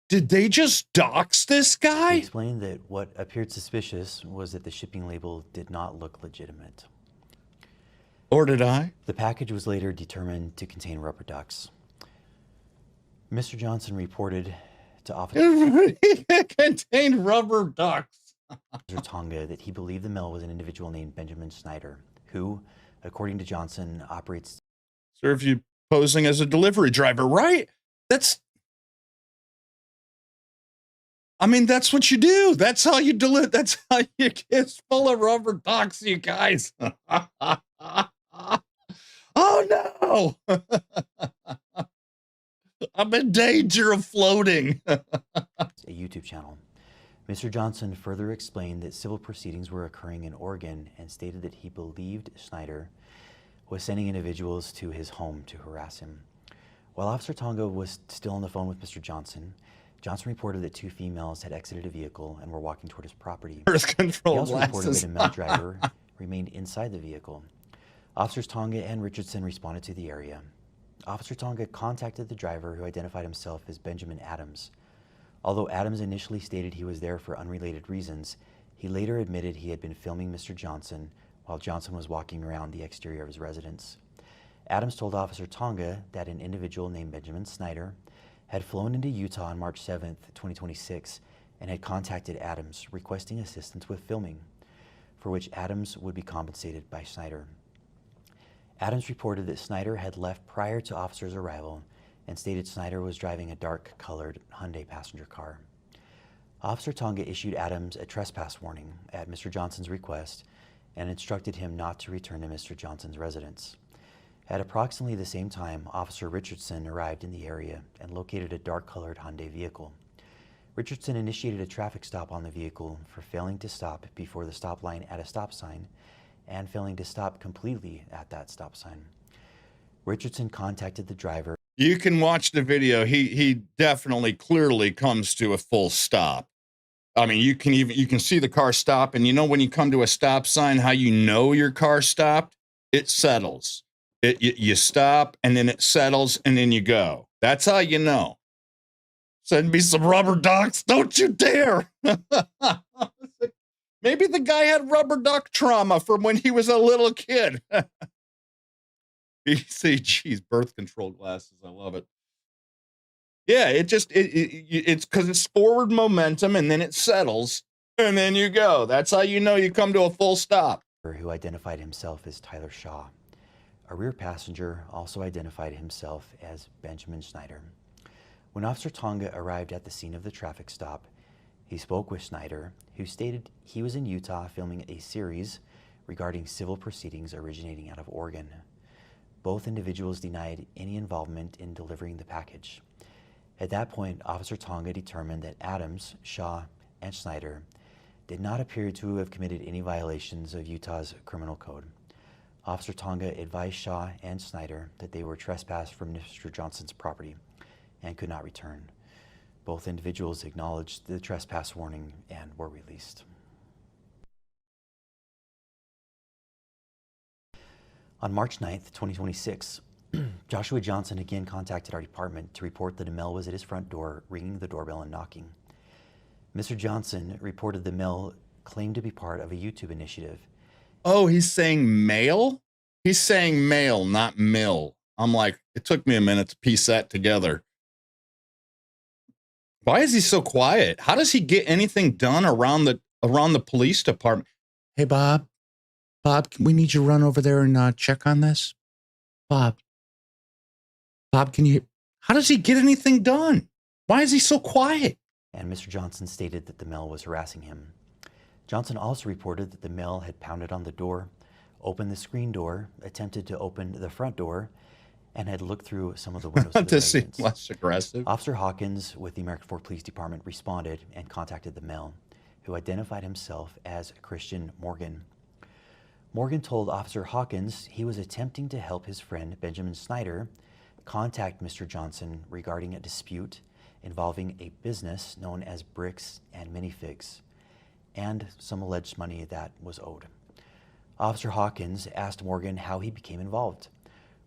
Did they just dox this He guy? explained that what appeared suspicious was that the shipping label did not look legitimate. Or did I? The package was later determined to contain rubber ducks. Mr. Johnson reported to Officer It contained rubber ducks. Tonga that he believed the mail was an individual named Benjamin Snyder, who, according to Johnson, operates. Serve you posing as a delivery driver, right? That's what you do. That's how you deliver. That's how you get full of rubber ducks, you guys. Oh no. I'm in danger of floating. A YouTube channel. Mr. Johnson further explained that civil proceedings were occurring in Oregon and stated that he believed Snyder was sending individuals to his home to harass him. While Officer Tonga was still on the phone with Mr. Johnson, Johnson reported that 2 females had exited a vehicle and were walking toward his property. Birth control He also reported glasses. that a male driver remained inside the vehicle. Officers Tonga and Richardson responded to the area. Officer Tonga contacted the driver, who identified himself as Benjamin Adams. Although Adams initially stated he was there for unrelated reasons, he later admitted he had been filming Mr. Johnson while Johnson was walking around the exterior of his residence. Adams told Officer Tonga that an individual named Benjamin Snyder had flown into Utah on March 7th, 2026, and had contacted Adams requesting assistance with filming, for which Adams would be compensated by Snyder. Adams reported that Snyder had left prior to officers' arrival and stated Snyder was driving a dark-colored Hyundai passenger car. Officer Tonga issued Adams a trespass warning at Mr. Johnson's request and instructed him not to return to Mr. Johnson's residence. At approximately the same time, Officer Richardson arrived in the area and located a dark-colored Hyundai vehicle. Richardson initiated a traffic stop on the vehicle for failing to stop before the stop line at a stop sign and failing to stop completely at that stop sign. Richardson contacted the driver. You can watch the video. He definitely clearly comes to a full stop. I mean, you can see the car stop, and you know when you come to a stop sign, how you know your car stopped? It settles. You stop, and then it settles, and then you go. That's how you know. Send me some rubber ducks. Don't you dare. Maybe the guy had rubber duck trauma from when he was a little kid. BCG's birth control glasses. I love it. Yeah, it's because it's forward momentum, and then it settles, and then you go. That's how you know you come to a full stop. Who identified himself as Tyler Shaw. A rear passenger also identified himself as Benjamin Snyder. When Officer Tonga arrived at the scene of the traffic stop, he spoke with Snyder, who stated he was in Utah filming a series regarding civil proceedings originating out of Oregon. Both individuals denied any involvement in delivering the package. At that point, Officer Tonga determined that Adams, Shaw, and Snyder did not appear to have committed any violations of Utah's criminal code. Officer Tonga advised Shaw and Snyder that they were trespassed from Mr. Johnson's property and could not return. Both individuals acknowledged the trespass warning and were released. On March 9th, 2026, Joshua Johnson again contacted our department to report that a male was at his front door, ringing the doorbell and knocking. Mr. Johnson reported the male claimed to be part of a YouTube initiative. Oh, he's saying male? He's saying male, not mill. I'm like, it took me a minute to piece that together. Why is he so quiet? How does he get anything done around the police department? Hey, Bob, we need you to run over there and check on this. Bob, how does he get anything done? Why is he so quiet? And Mr. Johnson stated that the male was harassing him. Johnson also reported that the male had pounded on the door, opened the screen door, attempted to open the front door, and had looked through some of the windows of the To seem residence. less aggressive. Officer Hawkins with the American Fork Police Department responded and contacted the male, who identified himself as Christian Morgan. Morgan told Officer Hawkins he was attempting to help his friend Benjamin Snyder contact Mr. Johnson regarding a dispute involving a business known as Bricks and Minifigs and some alleged money that was owed. Officer Hawkins asked Morgan how he became involved.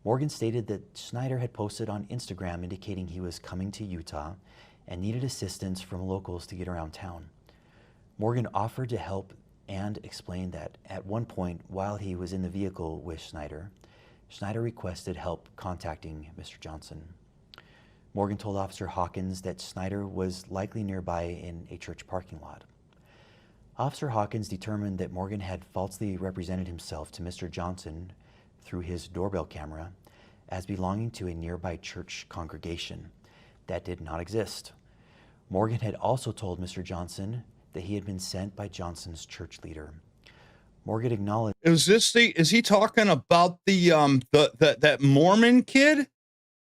Morgan stated that Snyder had posted on Instagram indicating he was coming to Utah and needed assistance from locals to get around town. Morgan offered to help and explained that at one point while he was in the vehicle with Snyder, Snyder requested help contacting Mr. Johnson. Morgan told Officer Hawkins that Snyder was likely nearby in a church parking lot. Officer Hawkins determined that Morgan had falsely represented himself to Mr. Johnson through his doorbell camera as belonging to a nearby church congregation that did not exist. Morgan had also told Mr. Johnson that he had been sent by Johnson's church leader. Morgan acknowledged. Is he talking about that Mormon kid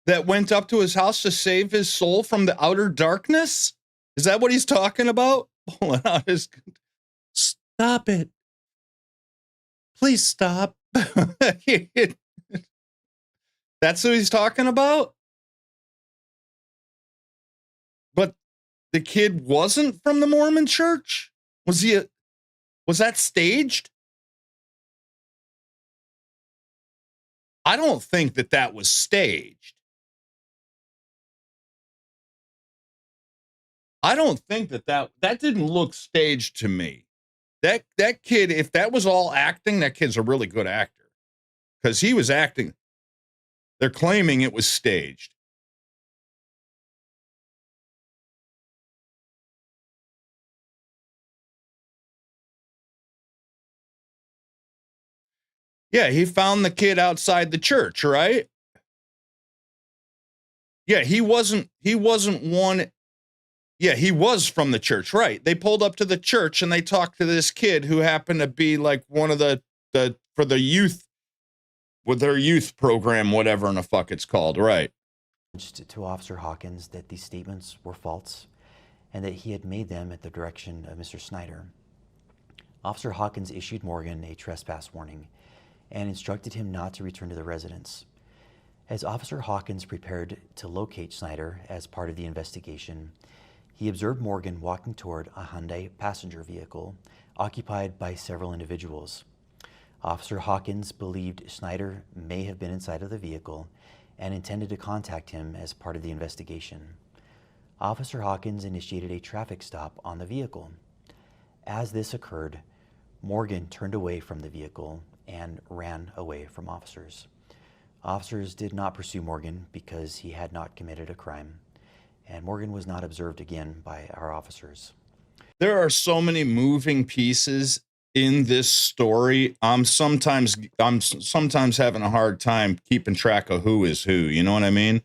that went up to his house to save his soul from the outer darkness? Is that what he's talking about? Hold on, stop it. Please stop. That's what he's talking about? But the kid wasn't from the Mormon church? Was that staged? I don't think that was staged. I don't think that didn't look staged to me. That kid, if that was all acting, that kid's a really good actor. Because he was acting. They're claiming it was staged. Yeah, he found the kid outside the church, right? Yeah, he wasn't one. Yeah, he was from the church, right? They pulled up to the church and they talked to this kid who happened to be like one of the for the youth, with their youth program, whatever in the fuck it's called, right? To Officer Hawkins that these statements were false and that he had made them at the direction of Mr. Snyder. Officer Hawkins issued Morgan a trespass warning and instructed him not to return to the residence. As Officer Hawkins prepared to locate Snyder as part of the investigation, he observed Morgan walking toward a Hyundai passenger vehicle occupied by several individuals. Officer Hawkins believed Snyder may have been inside of the vehicle and intended to contact him as part of the investigation. Officer Hawkins initiated a traffic stop on the vehicle. As this occurred, Morgan turned away from the vehicle and ran away from officers. Officers did not pursue Morgan because he had not committed a crime, and Morgan was not observed again by our officers. There are so many moving pieces in this story. I'm sometimes having a hard time keeping track of who is who. You know what I mean?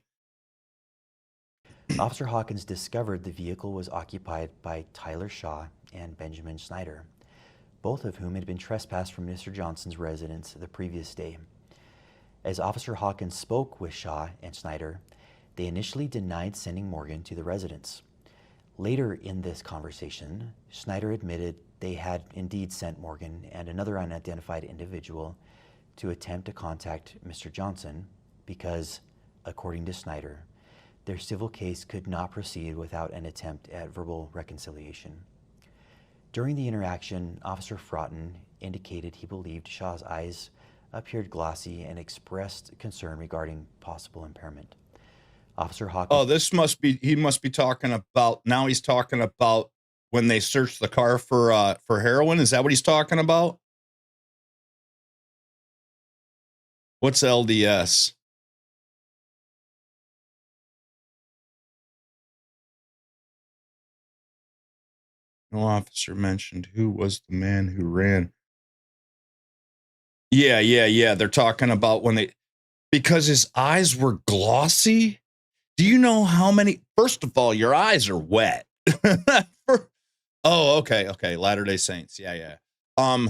Officer Hawkins discovered the vehicle was occupied by Tyler Shaw and Benjamin Snyder, both of whom had been trespassed from Mr. Johnson's residence the previous day. As Officer Hawkins spoke with Shaw and Snyder, they initially denied sending Morgan to the residence. Later in this conversation, Snyder admitted they had indeed sent Morgan and another unidentified individual to attempt to contact Mr. Johnson because, according to Snyder, their civil case could not proceed without an attempt at verbal reconciliation. During the interaction, Officer Fraughton indicated he believed Shaw's eyes appeared glossy and expressed concern regarding possible impairment. Officer Hawkins... Oh, he must be talking about, now he's talking about when they searched the car for heroin. Is that what he's talking about? What's LDS? No officer mentioned who was the man who ran. Yeah. They're talking about because his eyes were glossy. Do you know how many? First of all, your eyes are wet. Oh, okay. Latter-day Saints. Yeah. I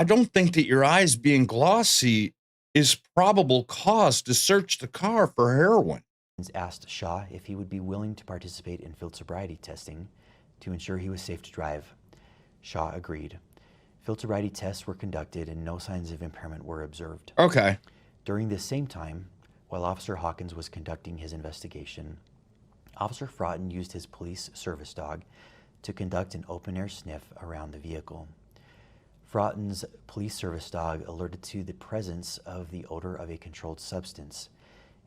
don't think that your eyes being glossy is probable cause to search the car for heroin. Asked Shaw if he would be willing to participate in field sobriety testing to ensure he was safe to drive. Shaw agreed. Field sobriety tests were conducted and no signs of impairment were observed. Okay. During this same time, while Officer Hawkins was conducting his investigation, Officer Fraughton used his police service dog to conduct an open-air sniff around the vehicle. Fraughton's police service dog alerted to the presence of the odor of a controlled substance.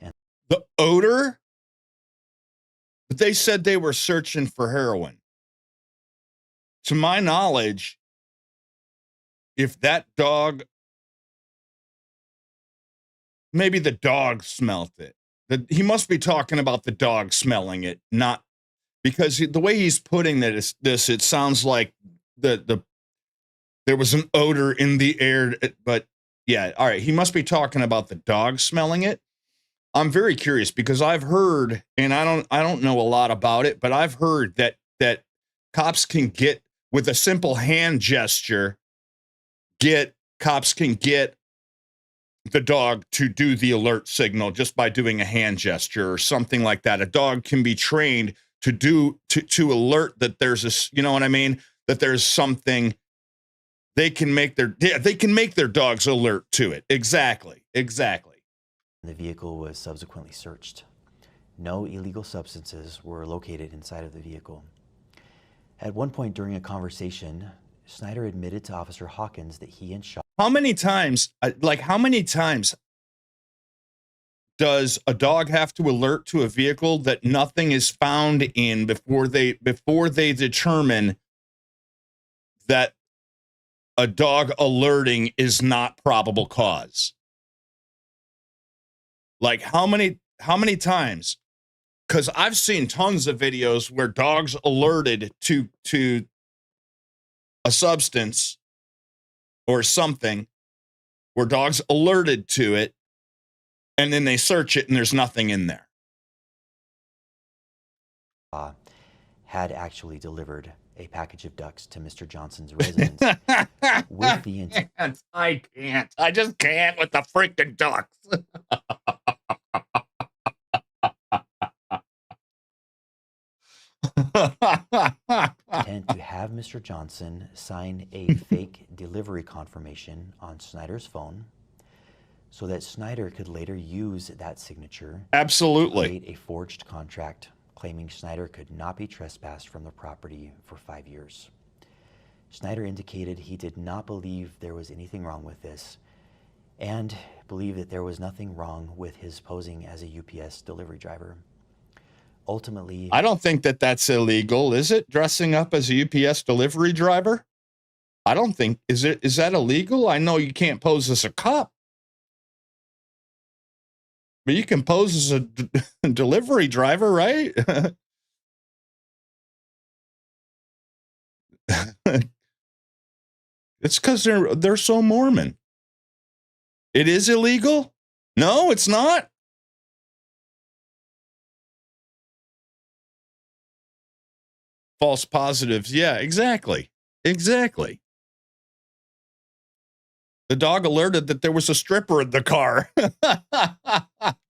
And the odor? But they said they were searching for heroin. To my knowledge, if that dog, maybe the dog smelt it. He must be talking about the dog smelling it, not because the way he's putting this, it sounds like there was an odor in the air. But yeah, all right, he must be talking about the dog smelling it. I'm very curious because I've heard, and I don't know a lot about it, but I've heard that cops can get, with a simple hand gesture, cops can get the dog to do the alert signal just by doing a hand gesture or something like that. A dog can be trained to alert that there's a, you know what I mean? That there's something. They can make their dogs alert to it. Exactly. the vehicle was subsequently searched. No illegal substances were located inside of the vehicle. At one point during a conversation, Snyder admitted to Officer Hawkins that he and Shaw... How many times does a dog have to alert to a vehicle that nothing is found in before they determine that a dog alerting is not probable cause? Like how many times? Because I've seen tons of videos where dogs alerted to a substance or something, where dogs alerted to it, and then they search it and there's nothing in there. Had actually delivered a package of ducks to Mr. Johnson's residence with the intent. I can't. I just can't with the freaking ducks. Intent to have Mr. Johnson sign a fake delivery confirmation on Snyder's phone so that Snyder could later use that signature. Absolutely. To create a forged contract claiming Snyder could not be trespassed from the property for 5 years. Snyder indicated he did not believe there was anything wrong with this and believed that there was nothing wrong with his posing as a UPS delivery driver. Ultimately, I don't think that that's illegal, is it? Dressing up as a UPS delivery driver? I don't think, is that illegal? I know you can't pose as a cop, but you can pose as a delivery driver, right? It's because they're so Mormon. It is illegal? No, it's not. False positives. Yeah, exactly. The dog alerted that there was a stripper in the car.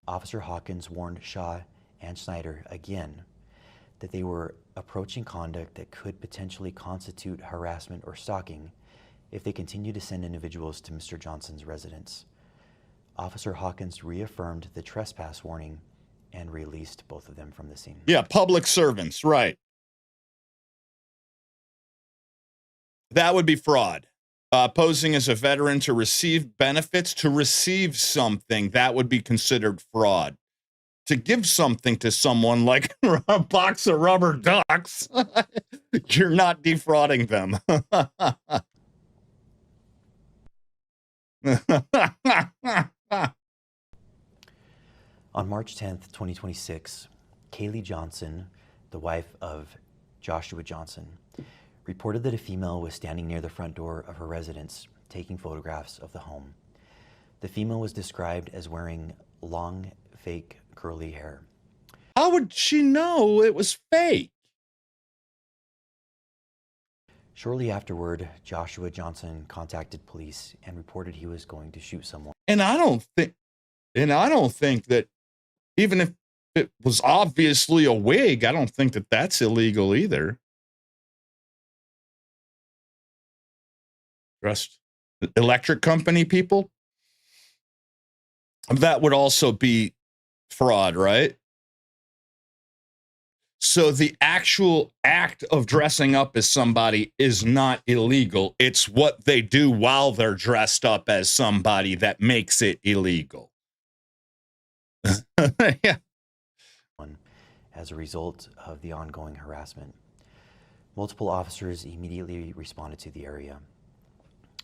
Officer Hawkins warned Shaw and Snyder again that they were approaching conduct that could potentially constitute harassment or stalking if they continued to send individuals to Mr. Johnson's residence. Officer Hawkins reaffirmed the trespass warning and released both of them from the scene. Yeah, public servants, right. That would be fraud. Posing as a veteran to receive benefits, to receive something, that would be considered fraud. To give something to someone like a box of rubber ducks, you're not defrauding them. On March 10th, 2026, Kaylee Johnson, the wife of Joshua Johnson, reported that a female was standing near the front door of her residence taking photographs of the home. The female was described as wearing long, fake, curly hair. How would she know it was fake? Shortly afterward, Joshua Johnson contacted police and reported he was going to shoot someone. And I don't think that even if it was obviously a wig, I don't think that that's illegal either. Trust electric company people. That would also be fraud, right? So the actual act of dressing up as somebody is not illegal. It's what they do while they're dressed up as somebody that makes it illegal. Yeah. As a result of the ongoing harassment, multiple officers immediately responded to the area.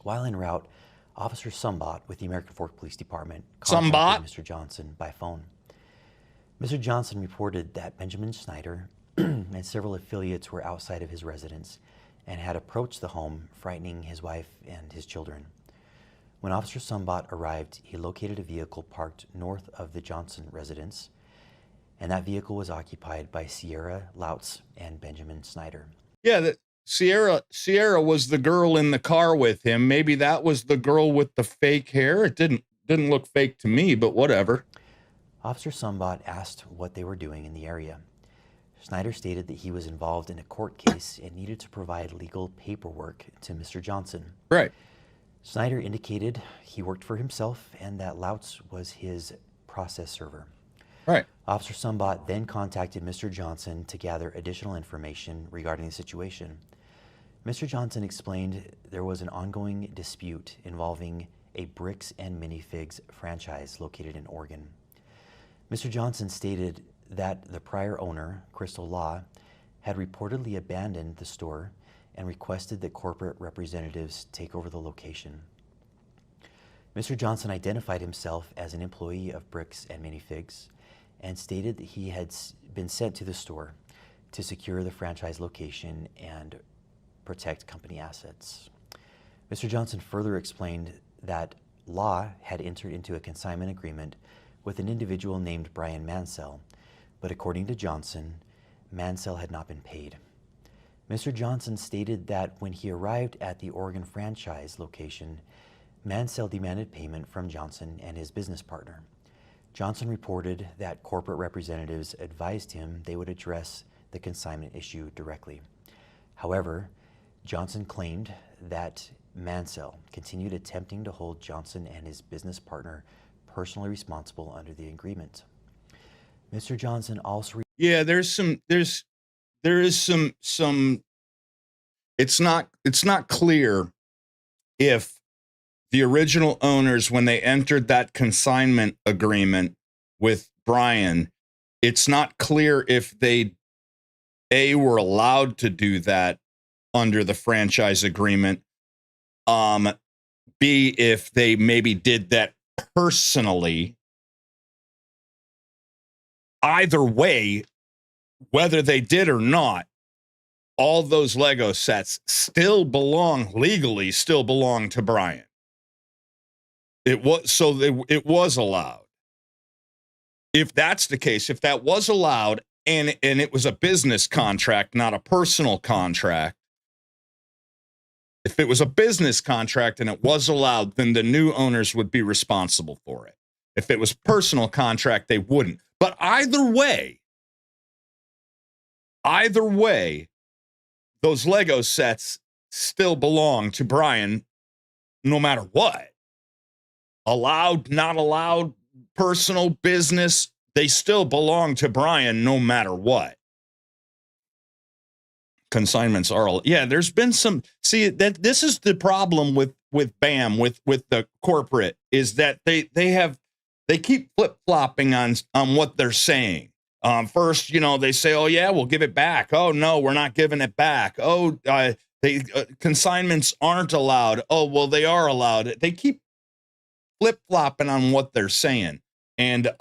While en route, Officer Sumbat with the American Fork Police Department contacted Mr. Johnson by phone. Mr. Johnson reported that Benjamin Snyder and several affiliates were outside of his residence and had approached the home, frightening his wife and his children. When Officer Sumbat arrived, he located a vehicle parked north of the Johnson residence, and that vehicle was occupied by Sierra Lautz and Benjamin Snyder. Yeah, Sierra was the girl in the car with him. Maybe that was the girl with the fake hair. It didn't look fake to me, but whatever. Officer Sumbat asked what they were doing in the area. Snyder stated that he was involved in a court case and needed to provide legal paperwork to Mr. Johnson. Right. Snyder indicated he worked for himself and that Lautz was his process server. Right. Officer Sumbat then contacted Mr. Johnson to gather additional information regarding the situation. Mr. Johnson explained there was an ongoing dispute involving a Bricks and Minifigs franchise located in Oregon. Mr. Johnson stated that the prior owner, Crystal Law, had reportedly abandoned the store and requested that corporate representatives take over the location. Mr. Johnson identified himself as an employee of Bricks and Minifigs and stated that he had been sent to the store to secure the franchise location and protect company assets. Mr. Johnson further explained that Law had entered into a consignment agreement with an individual named Brian Mansell, but according to Johnson, Mansell had not been paid. Mr. Johnson stated that when he arrived at the Oregon franchise location, Mansell demanded payment from Johnson and his business partner. Johnson reported that corporate representatives advised him they would address the consignment issue directly. However, Johnson claimed that Mansell continued attempting to hold Johnson and his business partner personally responsible under the agreement. Mr. Johnson also yeah, there is some it's not clear if the original owners, when they entered that consignment agreement with Brian, it's not clear if they were allowed to do that under the franchise agreement, B, if they maybe did that personally. Either way, whether they did or not, all those Lego sets still belong to Brian. It was allowed. If that's the case, if that was allowed and it was a business contract, not a personal contract, if it was a business contract and it was allowed, then the new owners would be responsible for it. If it was personal contract, they wouldn't. But either way, those Lego sets still belong to Brian no matter what. Allowed, not allowed, personal, business, they still belong to Brian no matter what. Consignments are all, yeah, there's been some, see, that this is the problem with BAM, with the corporate, is that they keep flip-flopping on what they're saying. First, they say, oh, yeah, we'll give it back. Oh, no, we're not giving it back. Oh, consignments aren't allowed. Oh, well, they are allowed. They keep flip-flopping on what they're saying. And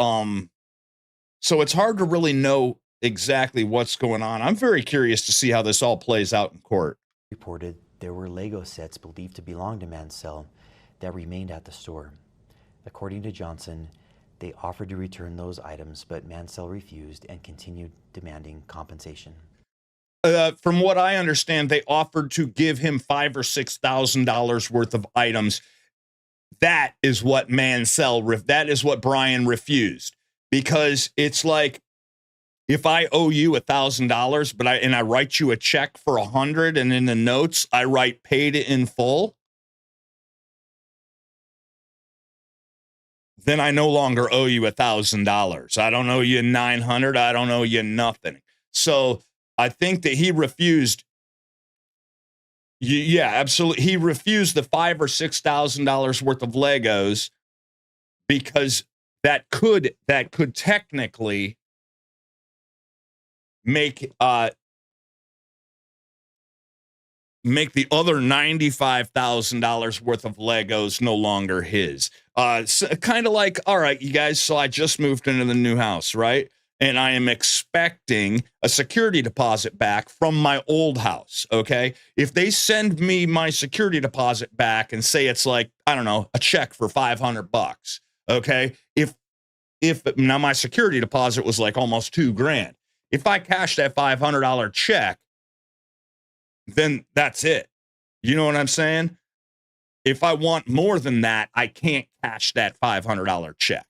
so it's hard to really know exactly what's going on. I'm very curious to see how this all plays out in court. Reported there were Lego sets believed to belong to Mansell that remained at the store. According to Johnson, they offered to return those items, but Mansell refused and continued demanding compensation. From what I understand, they offered to give him $5,000 or $6,000 worth of items. That is what that is what Brian refused, because it's like, if I owe you $1,000, but I write you a check for $100, and in the notes I write paid in full, then I no longer owe you $1,000. I don't owe you $900. I don't owe you nothing. So I think that he refused. Yeah, absolutely. He refused the $5,000 or $6,000 worth of Legos because that could technically make the other $95,000 worth of Legos no longer his. So kind of like, all right, you guys, so I just moved into the new house, right? And I am expecting a security deposit back from my old house, okay? If they send me my security deposit back and say it's like, I don't know, a check for $500, okay? If now my security deposit was like almost $2,000. If I cash that $500 check, then that's it. You know what I'm saying? If I want more than that, I can't cash that $500 check.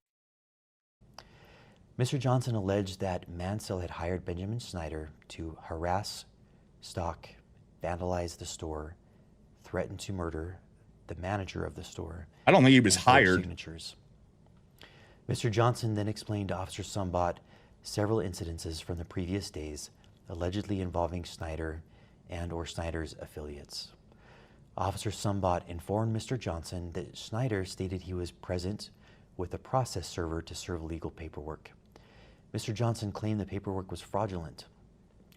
Mr. Johnson alleged that Mansell had hired Benjamin Snyder to harass, stalk, vandalize the store, threaten to murder the manager of the store. I don't think he was and forge hired. Signatures. Mr. Johnson then explained to Officer Sumbot several incidences from the previous days allegedly involving Snyder and or Snyder's affiliates. Officer Sumbot informed Mr. Johnson that Snyder stated he was present with a process server to serve legal paperwork. Mr. Johnson claimed the paperwork was fraudulent.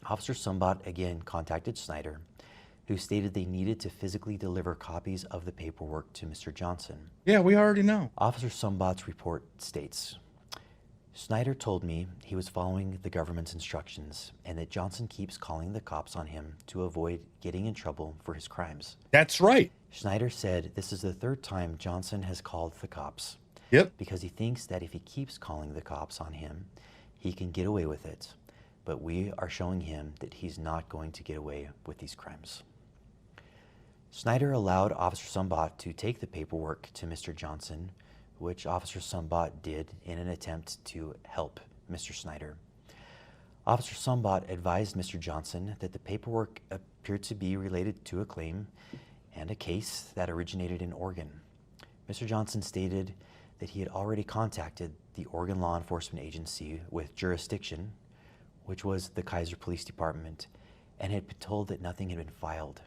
Officer Sumbot again contacted Snyder, who stated they needed to physically deliver copies of the paperwork to Mr. Johnson. Yeah, we already know. Officer Sumbot's report states, Snyder told me he was following the government's instructions and that Johnson keeps calling the cops on him to avoid getting in trouble for his crimes. That's right. Snyder said this is the third time Johnson has called the cops. Yep. Because he thinks that if he keeps calling the cops on him, he can get away with it. But we are showing him that he's not going to get away with these crimes. Snyder allowed Officer Sumbot to take the paperwork to Mr. Johnson, which Officer Sumbot did in an attempt to help Mr. Snyder. Officer Sumbot advised Mr. Johnson that the paperwork appeared to be related to a claim and a case that originated in Oregon. Mr. Johnson stated that he had already contacted the Oregon Law Enforcement Agency with jurisdiction, which was the Kaiser Police Department, and had been told that nothing had been filed.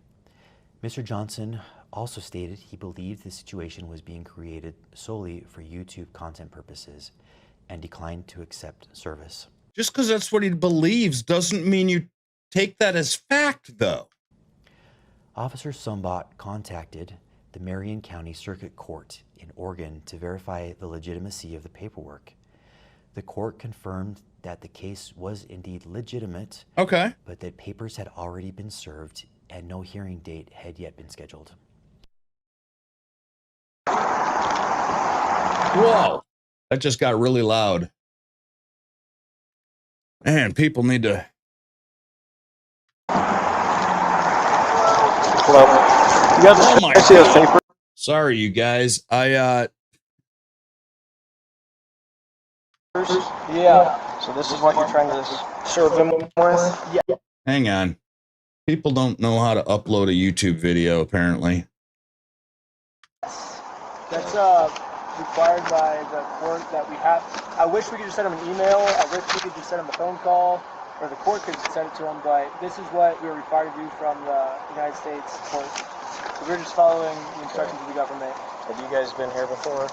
Mr. Johnson also stated he believed the situation was being created solely for YouTube content purposes and declined to accept service. Just because that's what he believes doesn't mean you take that as fact, though. Officer Sumbot contacted the Marion County Circuit Court in Oregon to verify the legitimacy of the paperwork. The court confirmed that the case was indeed legitimate, Okay. but that papers had already been served and no hearing date had yet been scheduled. Whoa. That just got really loud. Man, people need to. Hello. You guys Oh my see those papers? Sorry, you guys. Yeah. So this is what you're trying to serve them with? Yeah. Hang on. People don't know how to upload a YouTube video, apparently. That's required by the court that we have. I wish we could just send them an email. I wish we could just send them a phone call, or the court could send it to them. But this is what we're required to do from the United States court. So we're just following the instructions of the government. Have you guys been here before?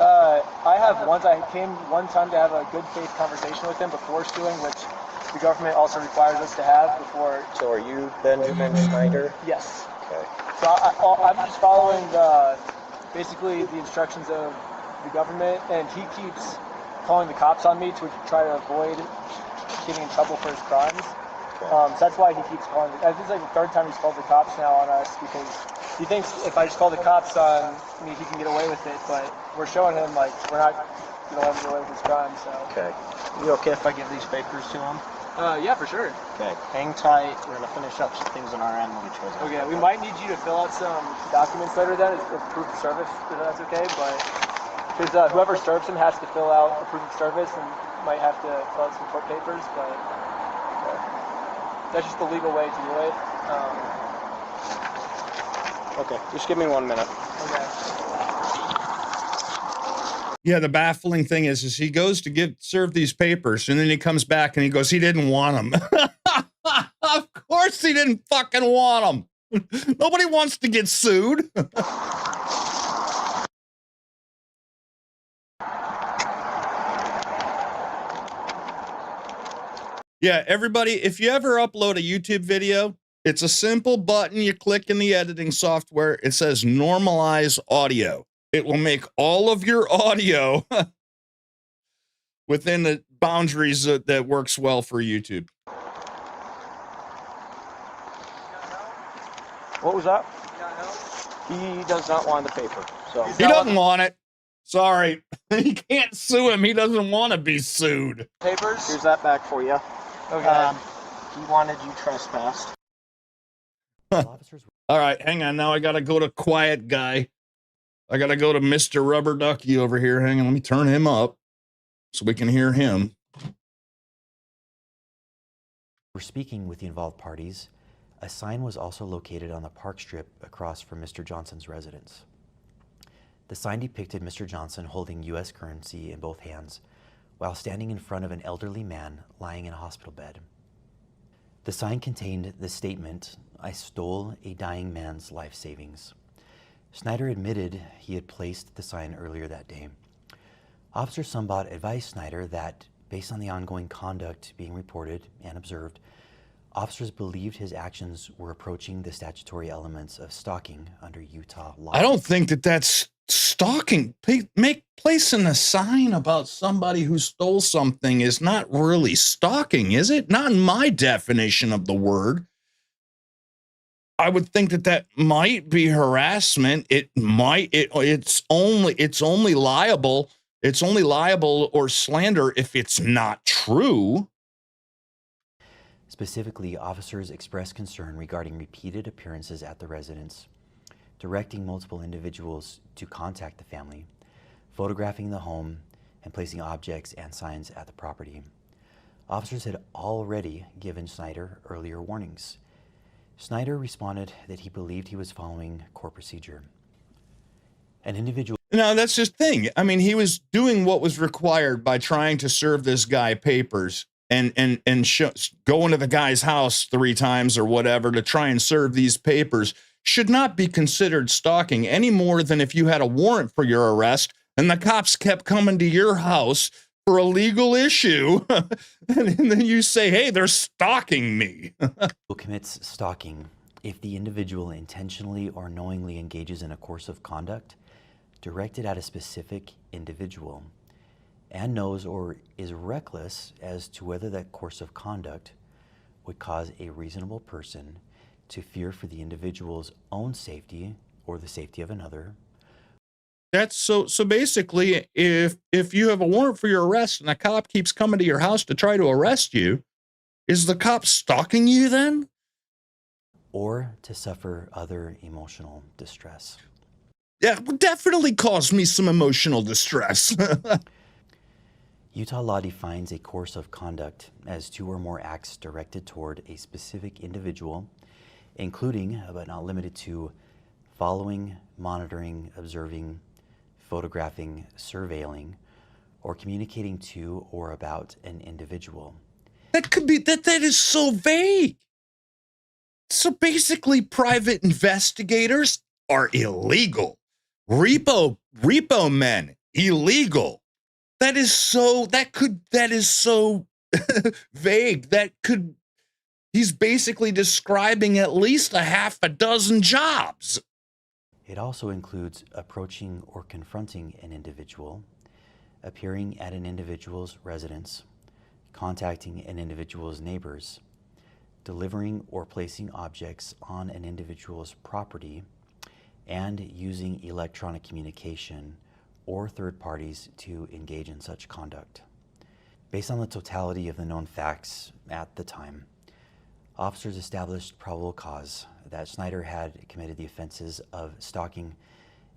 I have once. I came one time to have a good faith conversation with him before suing, which the government also requires us to have before. So are you Benjamin Snyder? Yes. Okay. So I'm just following basically the instructions of the government, and he keeps calling the cops on me to try to avoid getting in trouble for his crimes. So that's why he keeps calling. I think it's like the third time he's called the cops now on us, because he thinks if I just call the cops on me, he can get away with it. But we're showing him like we're not going to let him get away with his crimes. So. Okay. You okay if I give these papers to him? Yeah, for sure. Okay. Hang tight. We're gonna finish up some things on our end when we try to. Okay, we might need you to fill out some documents later then, as proof of service, if that's okay. But because whoever serves him has to fill out a proof of service and might have to fill out some court papers. But that's just the legal way to do it. Okay, just give me 1 minute. Okay. Yeah, the baffling thing is he goes to serve these papers, and then he comes back and he goes, he didn't want them. Of course he didn't fucking want them. Nobody wants to get sued. Yeah, everybody, if you ever upload a YouTube video, it's a simple button you click in the editing software. It says normalize audio. It will make all of your audio within the boundaries that works well for YouTube. What was that? He does not want the paper. So He doesn't want it. Sorry. You can't sue him. He doesn't want to be sued. papers. Here's that back for you. Okay. He wanted you trespassed. Officers All right, hang on. Now I got to go to quiet guy. I got to go to Mr. Rubber Ducky over here. Hang on. Let me turn him up so we can hear him. were speaking with the involved parties. A sign was also located on the park strip across from Mr. Johnson's residence. The sign depicted Mr. Johnson holding U.S. currency in both hands while standing in front of an elderly man lying in a hospital bed. The sign contained the statement, "I stole a dying man's life savings." Snyder admitted he had placed the sign earlier that day. Officer Sumbot advised Snyder that, based on the ongoing conduct being reported and observed, officers believed his actions were approaching the statutory elements of stalking under Utah law. I don't think that that's stalking. Placing a sign about somebody who stole something is not really stalking, is it? Not in my definition of the word. I would think that that might be harassment. It's only liable. It's only liable or slander if it's not true. Specifically, officers expressed concern regarding repeated appearances at the residence, directing multiple individuals to contact the family, photographing the home, and placing objects and signs at the property. Officers had already given Snyder earlier warnings. Snyder responded that he believed he was following court procedure. An individual... No, that's just the thing. I mean, he was doing what was required by trying to serve this guy papers and going to the guy's house 3 times or whatever to try and serve these papers should not be considered stalking any more than if you had a warrant for your arrest and the cops kept coming to your house for a legal issue. And then you say, hey, they're stalking me. commits stalking if the individual intentionally or knowingly engages in a course of conduct directed at a specific individual and knows or is reckless as to whether that course of conduct would cause a reasonable person to fear for the individual's own safety or the safety of another. That's so basically, if you have a warrant for your arrest and a cop keeps coming to your house to try to arrest you, is the cop stalking you then? Or to suffer other emotional distress. Yeah, it would definitely cause me some emotional distress. Utah law defines a course of conduct as 2 or more acts directed toward a specific individual, including, but not limited to, following, monitoring, observing, photographing, surveilling, or communicating to or about an individual. That could be, that is so vague. So basically, private investigators are illegal. Repo men, illegal. That is so vague. He's basically describing at least a half a dozen jobs. It also includes approaching or confronting an individual, appearing at an individual's residence, contacting an individual's neighbors, delivering or placing objects on an individual's property, and using electronic communication or third parties to engage in such conduct. Based on the totality of the known facts at the time, officers established probable cause that Snyder had committed the offenses of stalking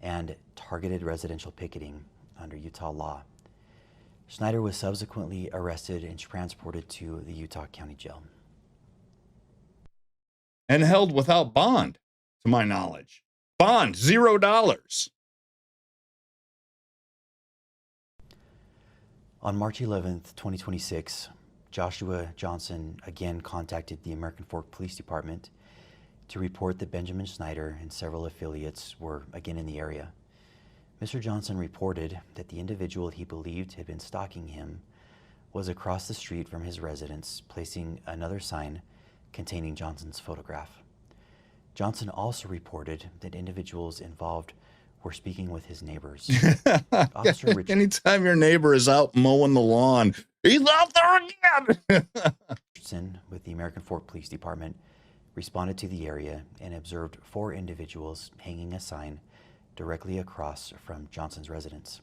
and targeted residential picketing under Utah law. Snyder was subsequently arrested and transported to the Utah County Jail. And held without bond, to my knowledge. Bond, $0. On March 11th, 2026, Joshua Johnson again contacted the American Fork Police Department to report that Benjamin Snyder and several affiliates were again in the area. Mr. Johnson reported that the individual he believed had been stalking him was across the street from his residence, placing another sign containing Johnson's photograph. Johnson also reported that individuals involved were speaking with his neighbors. Officer Richard Anytime your neighbor is out mowing the lawn, he's out there again. Richardson with the American Fork Police Department responded to the area and observed 4 individuals hanging a sign directly across from Johnson's residence.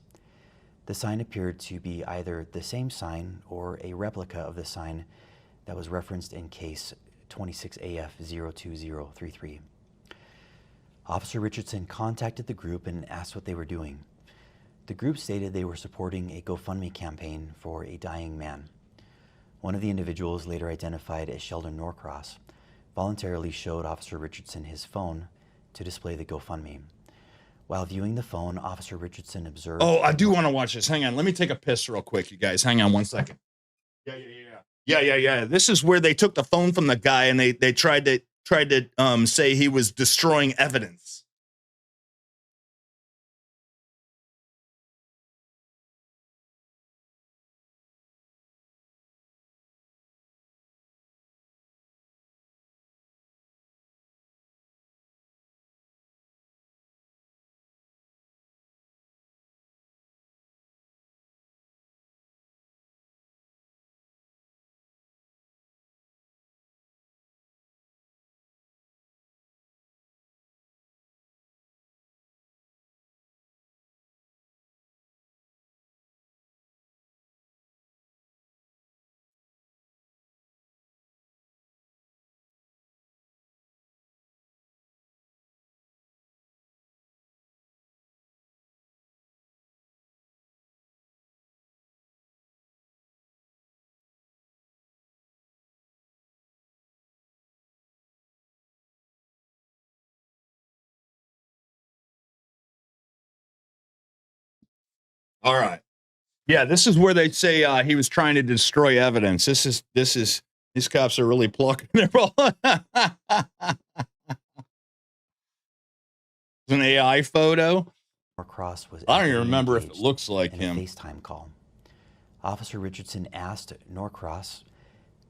The sign appeared to be either the same sign or a replica of the sign that was referenced in case 26AF02033. Officer Richardson contacted the group and asked what they were doing. The group stated they were supporting a GoFundMe campaign for a dying man. One of the individuals, later identified as Sheldon Norcross, voluntarily showed Officer Richardson his phone to display the GoFundMe. While viewing the phone, Officer Richardson observed... Oh, I do want to watch this. Hang on. Let me take a piss real quick, you guys. Hang on one second. Yeah. This is where they took the phone from the guy and they tried to say he was destroying evidence. All right. Yeah, this is where they say he was trying to destroy evidence. This is these cops are really plucking their ball. It's an AI photo. Norcross was I don't even remember if it looks like in him. A FaceTime call. Officer Richardson asked Norcross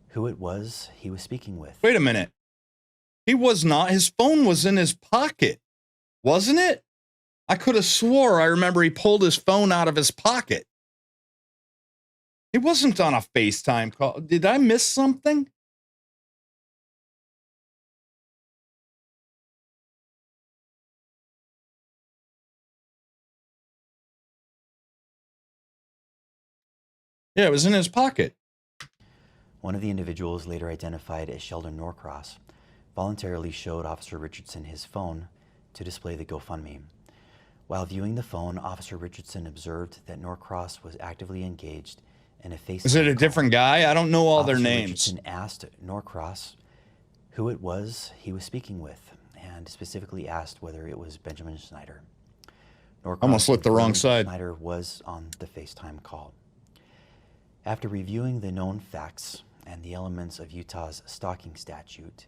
who it was he was speaking with. Wait a minute. He was not. His phone was in his pocket, wasn't it? I could have swore I remember he pulled his phone out of his pocket. He wasn't on a FaceTime call. Did I miss something? Yeah, it was in his pocket. One of the individuals, later identified as Sheldon Norcross, voluntarily showed Officer Richardson his phone to display the GoFundMe. While viewing the phone, Officer Richardson observed that Norcross was actively engaged in a FaceTime. Is it a different guy? I don't know all their Officer names. Richardson asked Norcross who it was he was speaking with, and specifically asked whether it was Benjamin Snyder. Norcross Almost looked the wrong confirmed side. Snyder was on the FaceTime call. After reviewing the known facts and the elements of Utah's stalking statute,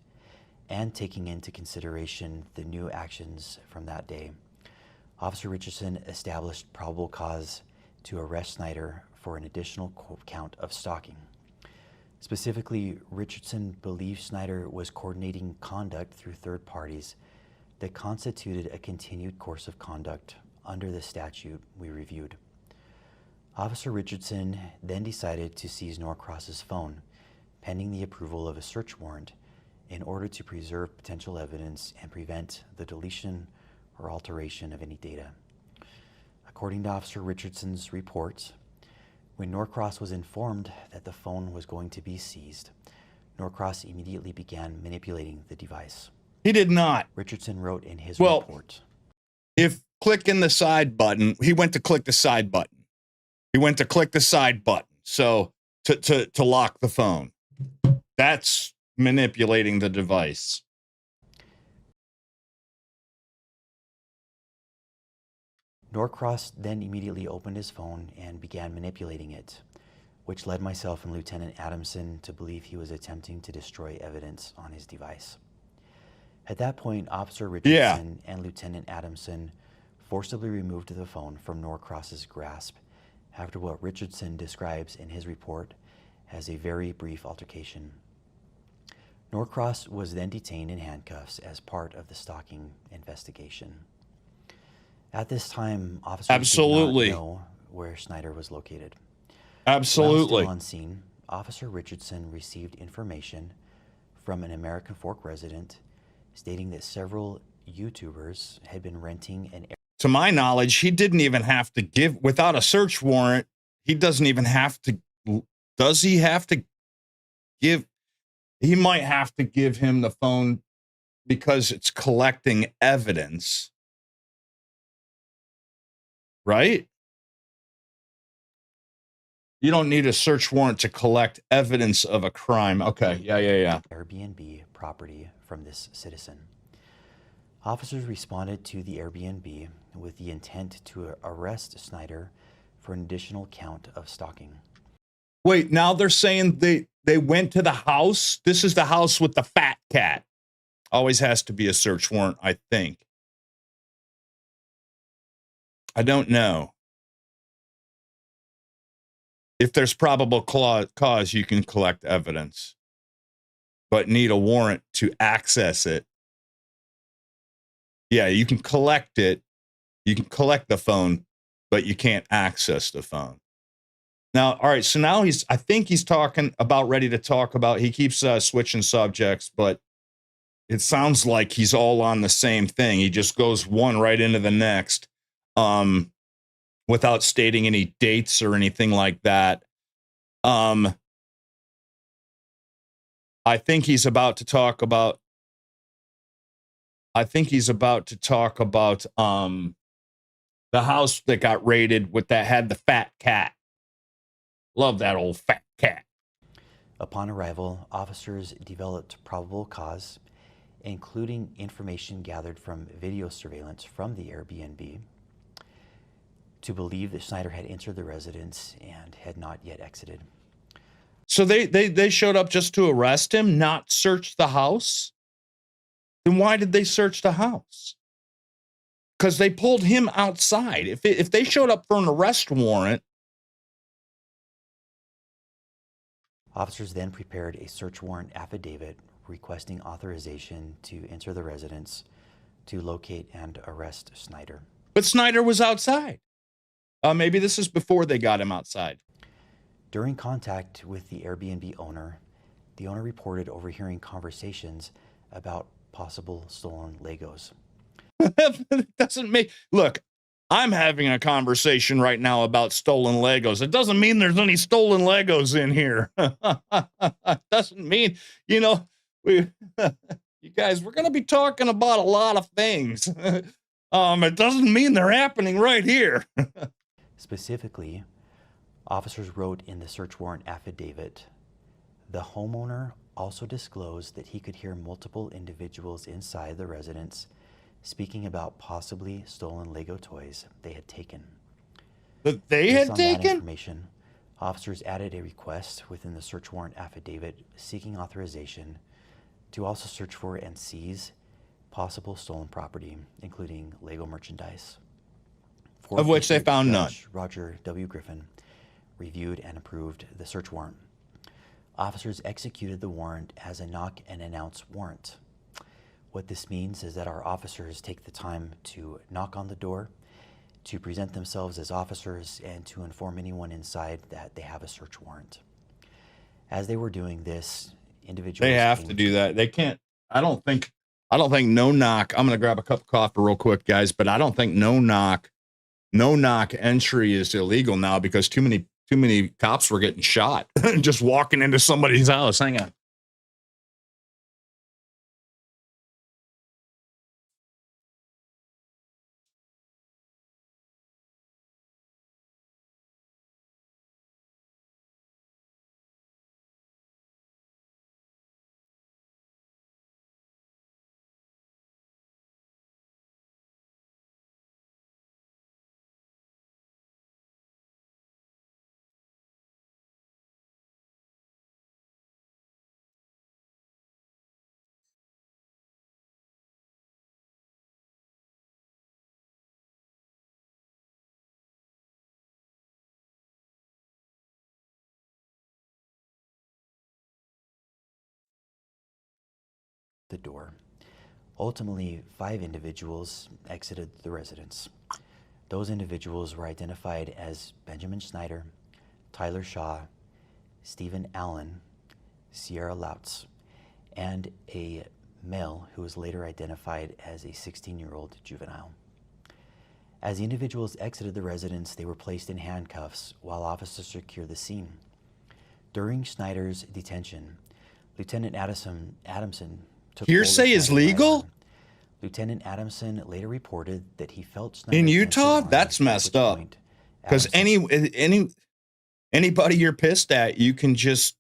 and taking into consideration the new actions from that day, Officer Richardson established probable cause to arrest Snyder for an additional count of stalking. Specifically, Richardson believed Snyder was coordinating conduct through third parties that constituted a continued course of conduct under the statute we reviewed. Officer Richardson then decided to seize Norcross's phone, pending the approval of a search warrant, in order to preserve potential evidence and prevent the deletion or alteration of any data. According to Officer Richardson's report, when Norcross was informed that the phone was going to be seized, Norcross immediately began manipulating the device. He did not. Richardson wrote in his Well, report. If clicking the side button, he went to click the side button. He went to click the side button. So to lock the phone. That's manipulating the device. Norcross then immediately opened his phone and began manipulating it. which led myself and Lieutenant Adamson to believe he was attempting to destroy evidence on his device. At that point, Officer Richardson and Lieutenant Adamson forcibly removed the phone from Norcross's grasp after what Richardson describes in his report as a very brief altercation. Norcross was then detained in handcuffs as part of the stalking investigation. At this time, officers did not know where Snyder was located. Absolutely. While still on scene, Officer Richardson received information from an American Fork resident stating that several YouTubers had been renting an. To my knowledge, he didn't even have to give, without a search warrant, he doesn't even have to, does he have to give, he might have to give him the phone because it's collecting evidence. Right? You don't need a search warrant to collect evidence of a crime. Okay, yeah. Airbnb property from this citizen. Officers responded to the Airbnb with the intent to arrest Snyder for an additional count of stalking. Wait, now they're saying they went to the house? This is the house with the fat cat. Always has to be a search warrant, I think. I don't know. If there's probable cause, you can collect evidence, but need a warrant to access it. Yeah, you can collect it. You can collect the phone, but you can't access the phone. Now, all right, so now I think he's talking about, ready to talk about, he keeps switching subjects, but it sounds like he's all on the same thing. He just goes one right into the next. Without stating any dates or anything like that. I think he's about to talk about the house that got raided that had the fat cat. Love that old fat cat. Upon arrival, officers developed probable cause, including information gathered from video surveillance from the Airbnb, to believe that Snyder had entered the residence and had not yet exited. So they showed up just to arrest him, not search the house? Then why did they search the house? Because they pulled him outside. If they showed up for an arrest warrant. Officers then prepared a search warrant affidavit requesting authorization to enter the residence to locate and arrest Snyder. But Snyder was outside. Maybe this is before they got him outside. During contact with the Airbnb owner, the owner reported overhearing conversations about possible stolen Legos. It doesn't make, look, I'm having a conversation right now about stolen Legos. It doesn't mean there's any stolen Legos in here. It doesn't mean, you guys, we're going to be talking about a lot of things. It doesn't mean they're happening right here. Specifically, officers wrote in the search warrant affidavit, the homeowner also disclosed that he could hear multiple individuals inside the residence speaking about possibly stolen Lego toys they had taken. That they had taken? That information, officers added a request within the search warrant affidavit seeking authorization to also search for and seize possible stolen property, including Lego merchandise. Of which they found none. Roger W. Griffin reviewed and approved the search warrant. Officers executed the warrant as a knock and announce warrant. What this means is that our officers take the time to knock on the door, to present themselves as officers, and to inform anyone inside that they have a search warrant. As they were doing this, individuals... They have to do that. They can't... I don't think no knock... I'm going to grab a cup of coffee real quick, guys, but I don't think no knock entry is illegal now because too many cops were getting shot just walking into somebody's house. Hang on. the door. Ultimately, 5 individuals exited the residence. Those individuals were identified as Benjamin Snyder, Tyler Shaw, Stephen Allen, Sierra Lautz, and a male who was later identified as a 16-year-old juvenile. As the individuals exited the residence, they were placed in handcuffs while officers secured the scene. During Snyder's detention, Lieutenant Adamson took Hearsay is legal? Lieutenant Adamson later reported that he felt Snyder In Utah? That's messed up. Because anybody you're pissed at, you can just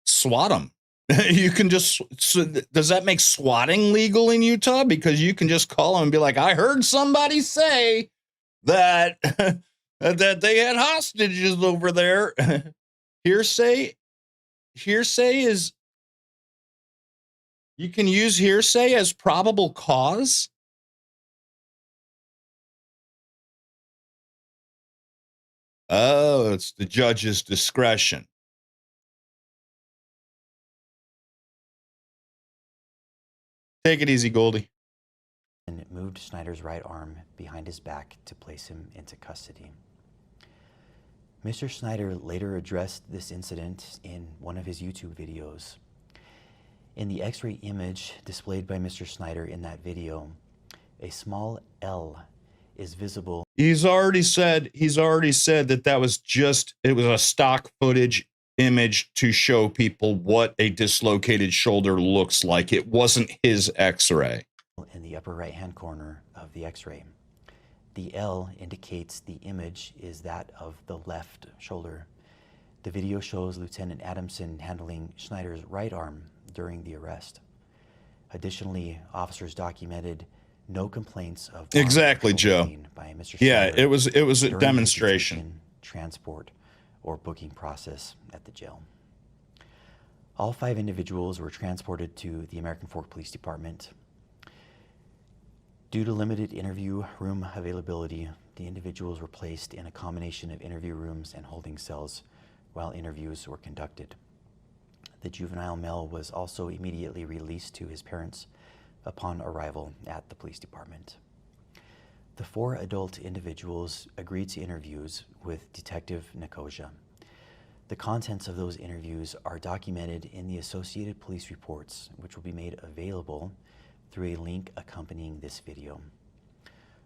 swat them. You can just, does that make swatting legal in Utah? Because you can just call them and be like, I heard somebody say that that they had hostages over there. Hearsay is, you can use hearsay as probable cause. Oh, it's the judge's discretion. Take it easy, Goldie. And moved Snyder's right arm behind his back to place him into custody. Mr. Snyder later addressed this incident in one of his YouTube videos. In the X-ray image displayed by Mr. Snyder in that video, a small L is visible. He's already said that was it was a stock footage image to show people what a dislocated shoulder looks like. It wasn't his X-ray. In the upper right-hand corner of the X-ray. The L indicates the image is that of the left shoulder. The video shows Lieutenant Adamson handling Snyder's right arm during the arrest. Additionally, officers documented no complaints of exactly, Joe. By Mr. Yeah, Snyder it was a during demonstration. the detention, transport, or booking process at the jail. All 5 individuals were transported to the American Fork Police Department. Due to limited interview room availability, the individuals were placed in a combination of interview rooms and holding cells while interviews were conducted. The juvenile male was also immediately released to his parents upon arrival at the police department. The 4 adult individuals agreed to interviews with Detective Nicosia. The contents of those interviews are documented in the Associated Police reports, which will be made available through a link accompanying this video.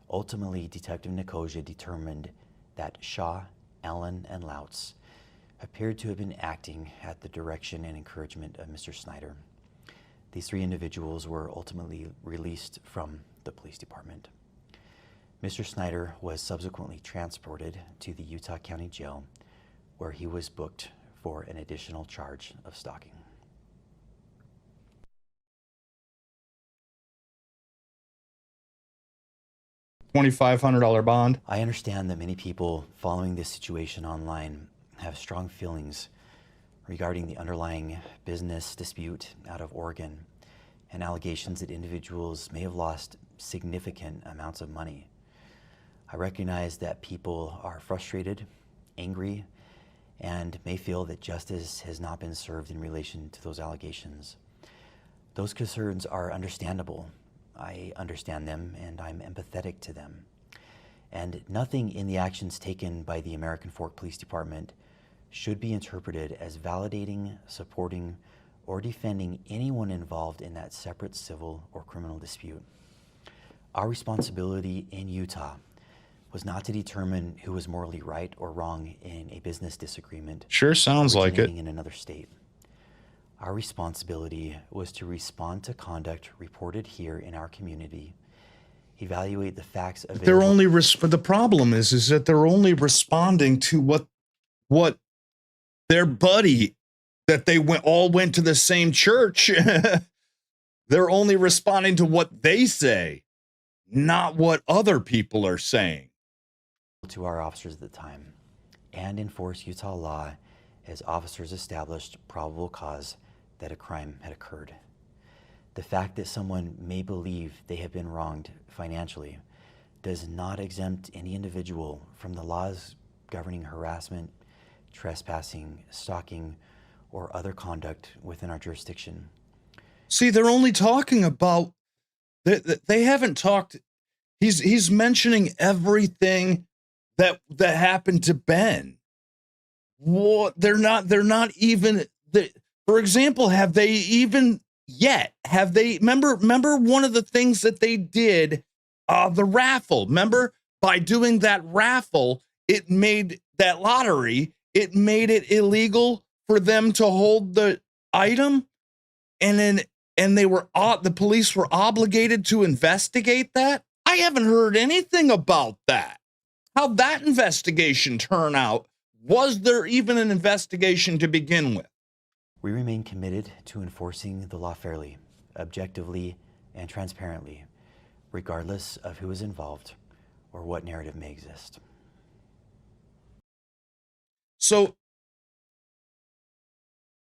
Ultimately, Detective Nicosia determined that Shaw, Allen, and Lautz appeared to have been acting at the direction and encouragement of Mr. Snyder. These 3 individuals were ultimately released from the police department. Mr. Snyder was subsequently transported to the Utah County Jail, where he was booked for an additional charge of stalking. $2,500 bond. I understand that many people following this situation online have strong feelings regarding the underlying business dispute out of Oregon and allegations that individuals may have lost significant amounts of money. I recognize that people are frustrated, angry, and may feel that justice has not been served in relation to those allegations. Those concerns are understandable. I understand them and I'm empathetic to them. And nothing in the actions taken by the American Fork Police Department should be interpreted as validating, supporting, or defending anyone involved in that separate civil or criminal dispute. Our responsibility in Utah was not to determine who was morally right or wrong in a business disagreement. Sure sounds like it. In another state. Our responsibility was to respond to conduct reported here in our community, evaluate the facts available. They're only the problem is that they're only responding to what their buddy that they all went to the same church. They're only responding to what they say, not what other people are saying. To our officers at the time and enforce Utah law as officers established probable cause that a crime had occurred. The fact that someone may believe they have been wronged financially does not exempt any individual from the laws governing harassment, trespassing, stalking, or other conduct within our jurisdiction. See, they're only talking about, they haven't talked. He's mentioning everything that happened to Ben. What they're not even. For example, have they even yet? Have they? Remember one of the things that they did, the raffle. Remember, by doing that raffle, it made that lottery. It made it illegal for them to hold the item, and the police were obligated to investigate that. I haven't heard anything about that. How'd that investigation turn out? Was there even an investigation to begin with? We remain committed to enforcing the law fairly, objectively, and transparently, regardless of who is involved or what narrative may exist. So,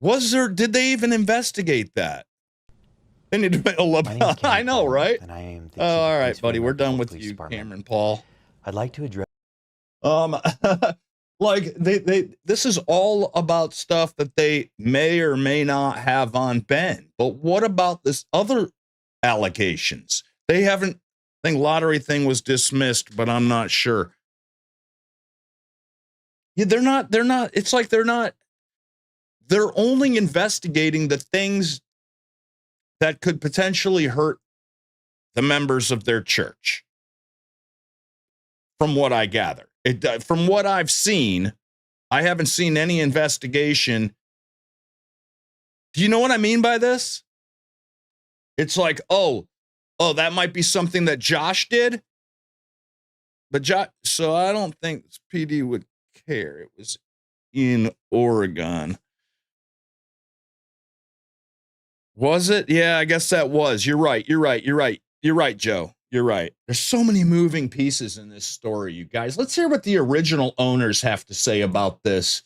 did they even investigate that? They need to, I know, right? And I am the all right, buddy, we're done with you, Cameron Paul. I'd like to address. Like this is all about stuff that they may or may not have on Ben. But what about this other allegations? They haven't. I think lottery thing was dismissed, but I'm not sure. Yeah, they're not. It's like they're not. They're only investigating the things that could potentially hurt the members of their church. From what I gather, from what I've seen, I haven't seen any investigation. Do you know what I mean by this? It's like, oh, that might be something that Josh did. But so I don't think PD would care. It was in Oregon. Was it? Yeah, I guess that was. You're right, Joe. You're right. There's so many moving pieces in this story, you guys. Let's hear what the original owners have to say about this.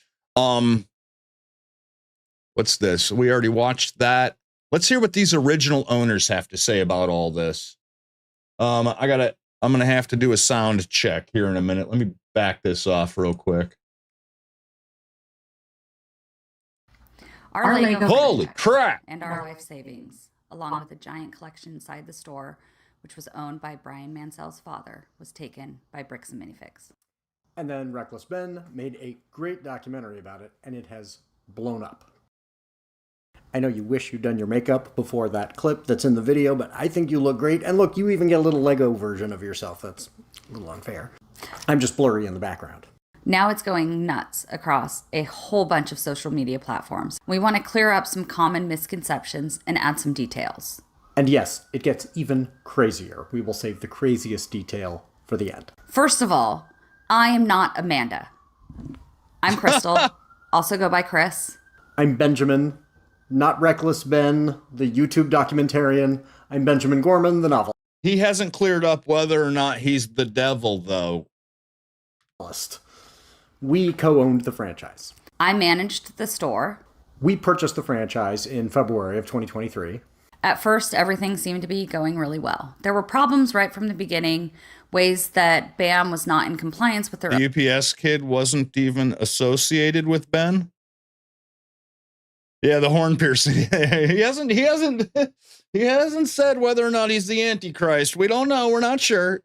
What's this? We already watched that. Let's hear what these original owners have to say about all this. I'm going to have to do a sound check here in a minute. Let me back this off real quick. Our Lego holy crap! And our life savings, along with a giant collection inside the store, which was owned by Brian Mansell's father, was taken by Bricks and Minifix. And then Reckless Ben made a great documentary about it, and it has blown up. I know you wish you'd done your makeup before that clip that's in the video, but I think you look great. And look, you even get a little Lego version of yourself. That's a little unfair. I'm just blurry in the background. Now it's going nuts across a whole bunch of social media platforms. We want to clear up some common misconceptions and add some details. And yes, it gets even crazier. We will save the craziest detail for the end. First of all, I am not Amanda. I'm Crystal, also go by Chris. I'm Benjamin, not Reckless Ben, the YouTube documentarian. I'm Benjamin Gorman, the novelist. He hasn't cleared up whether or not he's the devil, though. We co-owned the franchise. I managed the store. We purchased the franchise in February of 2023. At first, everything seemed to be going really well. There were problems right from the beginning, ways that BAM was not in compliance with their... The UPS kid wasn't even associated with Ben? Yeah, the horn piercing. He hasn't said whether or not he's the Antichrist. We don't know. We're not sure.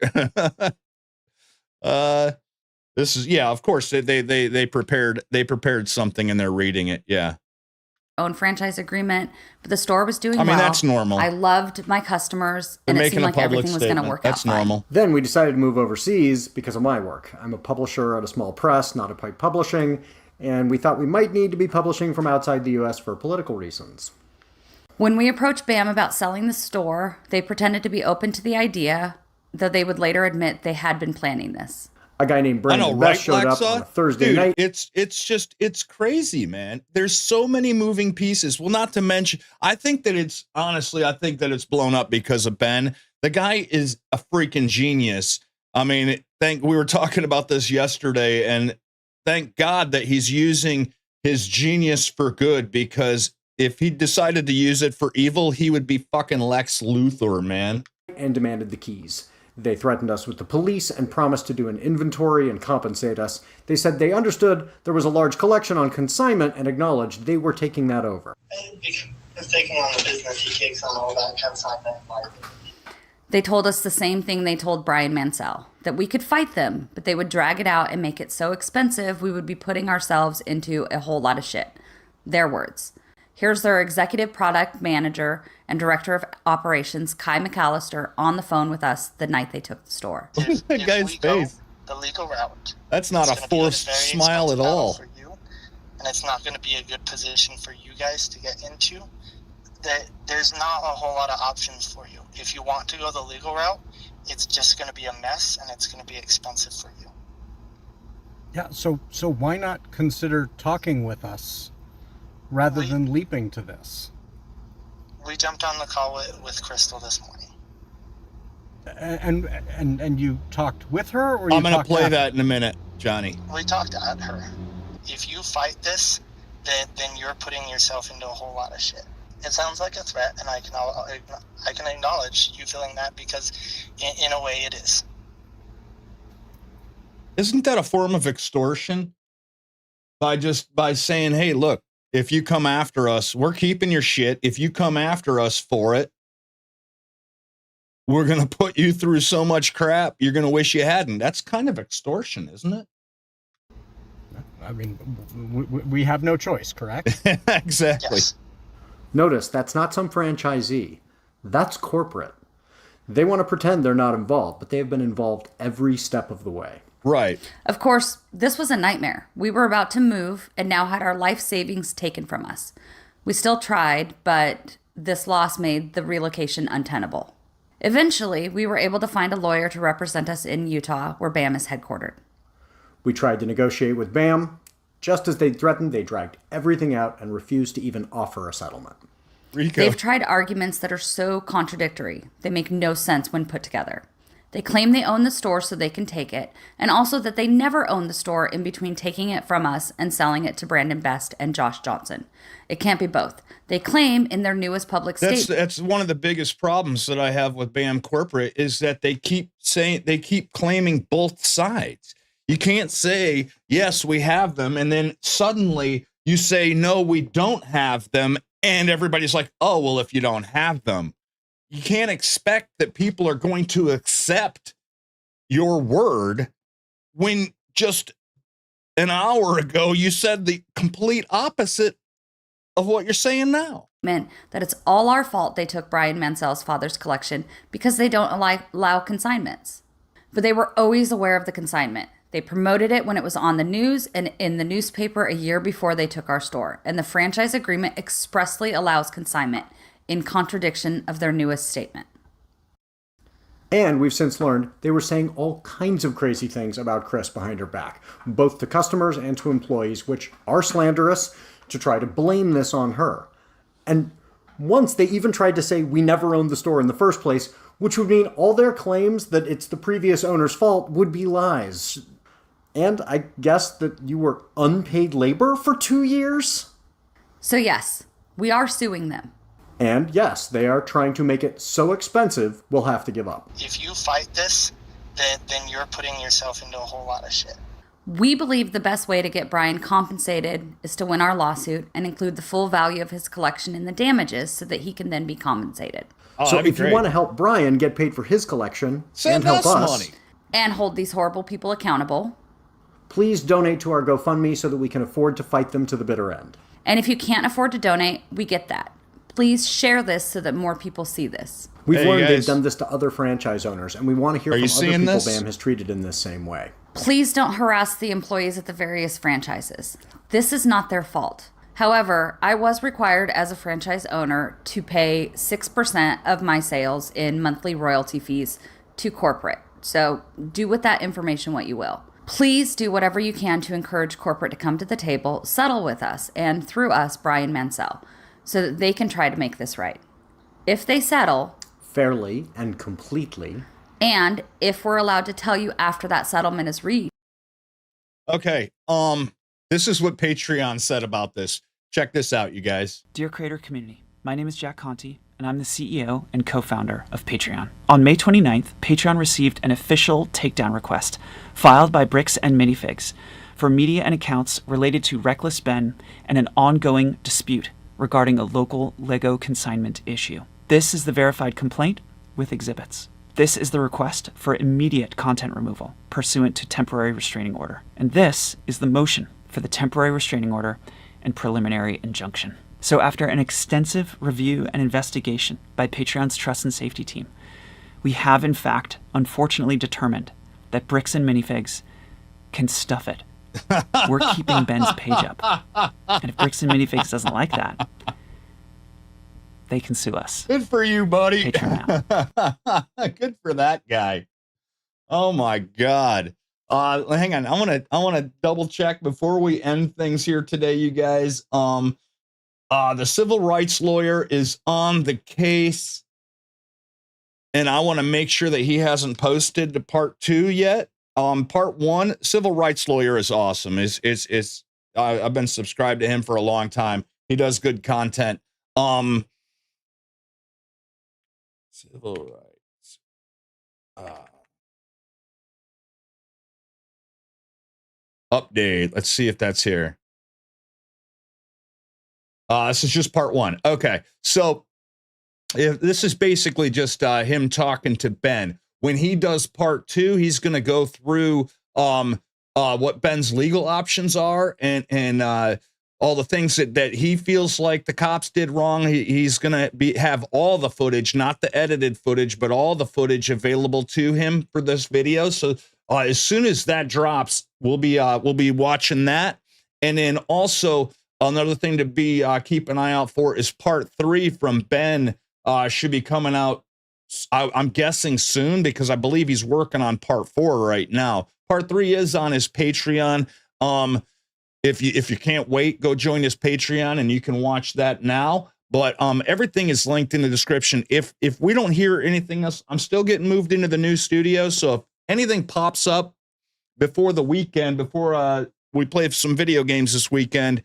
This is, yeah, of course they prepared something and they're reading it. Yeah. Own franchise agreement, but the store was doing well. I mean, that's normal. I loved my customers, and it seemed like everything was going to work out fine. That's normal. Then we decided to move overseas because of my work. I'm a publisher at a small press, not a pipe publishing, and we thought we might need to be publishing from outside the U.S. for political reasons. When we approached BAM about selling the store, they pretended to be open to the idea, though they would later admit they had been planning this. A guy named Brandon Best showed up on a Thursday night. It's crazy, man. There's so many moving pieces. Well, not to mention, I think that it's blown up because of Ben. The guy is a freaking genius. I mean, we were talking about this yesterday, and thank God that he's using his genius for good, because if he decided to use it for evil, he would be fucking Lex Luthor, man. And demanded the keys. They threatened us with the police and promised to do an inventory and compensate us. They said they understood there was a large collection on consignment and acknowledged they were taking that over. It's taking on the business, he takes on all that consignment liability. They told us the same thing they told Brian Mansell, that we could fight them, but they would drag it out and make it so expensive we would be putting ourselves into a whole lot of shit. Their words. Here's their executive product manager and director of operations, Kai McAllister, on the phone with us the night they took the store. Look at that guy's face. The legal route. That's not a forced smile at all. For you, and it's not going to be a good position for you guys to get into. There's not a whole lot of options for you. If you want to go the legal route, it's just going to be a mess and it's going to be expensive for you. Yeah, so why not consider talking with us rather than leaping to this? We jumped on the call with Crystal this morning. And you talked with her, or you I'm going to talked play at that in a minute, Johnny. We talked at her. If you fight this, then you're putting yourself into a whole lot of shit. It sounds like a threat, and I can acknowledge you feeling that because in a way it is. Isn't that a form of extortion? By saying, hey, look, if you come after us, we're keeping your shit. If you come after us for it, we're going to put you through so much crap, you're going to wish you hadn't. That's kind of extortion, isn't it? I mean, we have no choice, correct? Exactly. Yes. Notice, that's not some franchisee. That's corporate. They want to pretend they're not involved, but they have been involved every step of the way. Right. Of course, this was a nightmare. We were about to move and now had our life savings taken from us. We still tried, but this loss made the relocation untenable. Eventually, we were able to find a lawyer to represent us in Utah, where BAM is headquartered. We tried to negotiate with BAM. Just as they threatened, they dragged everything out and refused to even offer a settlement. Rico. They've tried arguments that are so contradictory, they make no sense when put together. They claim they own the store so they can take it, and also that they never owned the store in between taking it from us and selling it to Brandon Best and Josh Johnson. It can't be both. They claim in their newest public statement. That's one of the biggest problems that I have with BAM Corporate is that they keep claiming both sides. You can't say, yes, we have them, and then suddenly you say, no, we don't have them, and everybody's like, oh, well, if you don't have them. You can't expect that people are going to accept your word when just an hour ago you said the complete opposite of what you're saying now. That it's all our fault they took Brian Mansell's father's collection because they don't allow consignments. But they were always aware of the consignment. They promoted it when it was on the news and in the newspaper a year before they took our store. And the franchise agreement expressly allows consignment, in contradiction of their newest statement. And we've since learned they were saying all kinds of crazy things about Chris behind her back, both to customers and to employees, which are slanderous, to try to blame this on her. And once they even tried to say we never owned the store in the first place, which would mean all their claims that it's the previous owner's fault would be lies. And I guess that you were unpaid labor for 2 years? So yes, we are suing them. And yes, they are trying to make it so expensive, we'll have to give up. If you fight this, then you're putting yourself into a whole lot of shit. We believe the best way to get Brian compensated is to win our lawsuit and include the full value of his collection in the damages so that he can then be compensated. Oh, so if you want to help Brian get paid for his collection and help us money. And hold these horrible people accountable, please donate to our GoFundMe so that we can afford to fight them to the bitter end. And if you can't afford to donate, we get that. Please share this so that more people see this. We've learned they've done this to other franchise owners, and we want to hear from other people this? BAM has treated in this same way. Please don't harass the employees at the various franchises. This is not their fault. However, I was required as a franchise owner to pay 6% of my sales in monthly royalty fees to corporate. So do with that information what you will. Please do whatever you can to encourage corporate to come to the table, settle with us, and through us, Brian Mansell, so that they can try to make this right. If they settle fairly and completely, and if we're allowed to tell you after that settlement is reached. Okay, this is what Patreon said about this. Check this out, you guys. Dear creator community, my name is Jack Conti, and I'm the CEO and co-founder of Patreon. On May 29th, Patreon received an official takedown request filed by Bricks and Minifigs for media and accounts related to Reckless Ben and an ongoing dispute regarding a local Lego consignment issue. This is the verified complaint with exhibits. This is the request for immediate content removal pursuant to temporary restraining order. And this is the motion for the temporary restraining order and preliminary injunction. So after an extensive review and investigation by Patreon's Trust and Safety team, we have in fact unfortunately determined that Bricks and Minifigs can stuff it. We're keeping Ben's page up. And if Bricks and Minifigs doesn't like that, they can sue us. Good for you, buddy. Patreon now. Good for that guy. Oh my God. Hang on. I want to double check before we end things here today, you guys. The civil rights lawyer is on the case, and I want to make sure that he hasn't posted to part 2 yet. Part 1, civil rights lawyer is awesome. I've been subscribed to him for a long time. He does good content. Civil rights. Update. Let's see if that's here. This is just part 1. Okay. So if this is basically just him talking to Ben. When he does part 2, he's going to go through what Ben's legal options are and all the things that he feels like the cops did wrong. He's going to have all the footage, not the edited footage, but all the footage available to him for this video. So as soon as that drops, we'll be watching that. And then also another thing to be keep an eye out for is part 3 from Ben. Should be coming out, I'm guessing soon, because I believe he's working on part 4 right now. Part 3 is on his Patreon. If you can't wait, go join his Patreon and you can watch that now. But everything is linked in the description. If we don't hear anything else, I'm still getting moved into the new studio. So if anything pops up before the weekend, before we play some video games this weekend,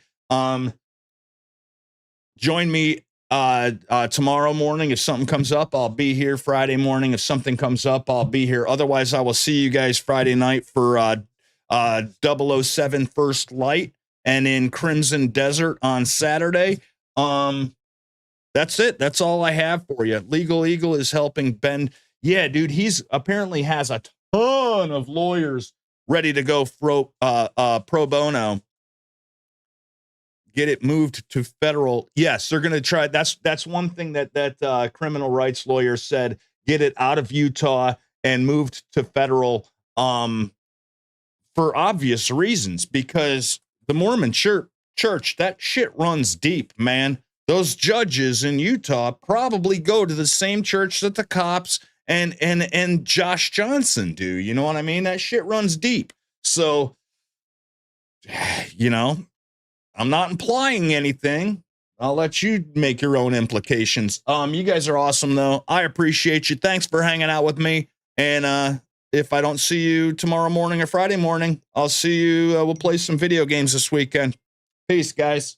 join me tomorrow morning. If something comes up, I'll be here. Friday morning, if something comes up, I'll be here. Otherwise, I will see you guys Friday night for 007 First Light and in Crimson Desert on Saturday. That's it. That's all I have for you. Legal Eagle is helping Ben. Yeah, dude, he's apparently has a ton of lawyers ready to go pro bono. Get it moved to federal. Yes, they're going to try. That's one thing that criminal rights lawyers said. Get it out of Utah and moved to federal for obvious reasons, because the Mormon church, that shit runs deep, man. Those judges in Utah probably go to the same church that the cops and Josh Johnson do. You know what I mean? That shit runs deep. So, you know, I'm not implying anything. I'll let you make your own implications. You guys are awesome, though. I appreciate you. Thanks for hanging out with me. And if I don't see you tomorrow morning or Friday morning, I'll see you. We'll play some video games this weekend. Peace, guys.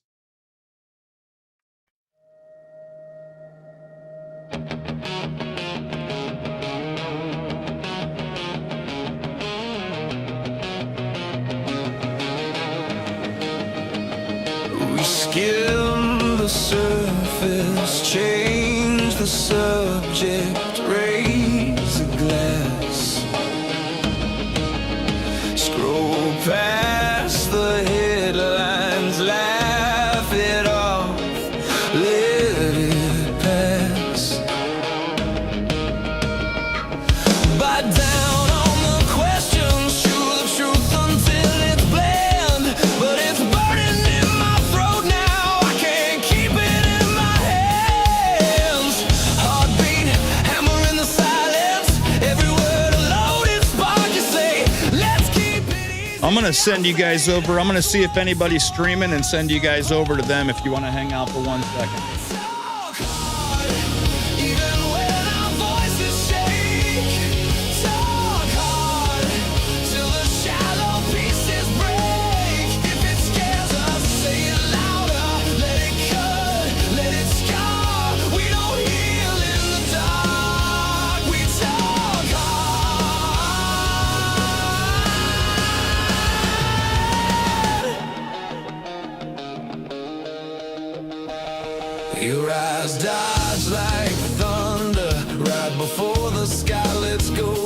We skim the surface, change the subject, raise a glass, scroll past the headlines, laugh it off, let it pass. Bite down on the questions, chew the truth until it's bland, but it's burning in my throat now. I can't keep it in my hands. Heartbeat, hammer in the silence. Every word a loaded spark. You say, let's keep it easy. I'm going to send you guys over. I'm going to see if anybody's streaming and send you guys over to them if you want to hang out for 1 second. Talk hard, even when our voices shake. Talk hard till the shallow pieces break. If it scares us, say it louder. Let it cut, let it scar. We don't heal in the dark. We talk hard. Your eyes dodge like thunder right before the sky lets go.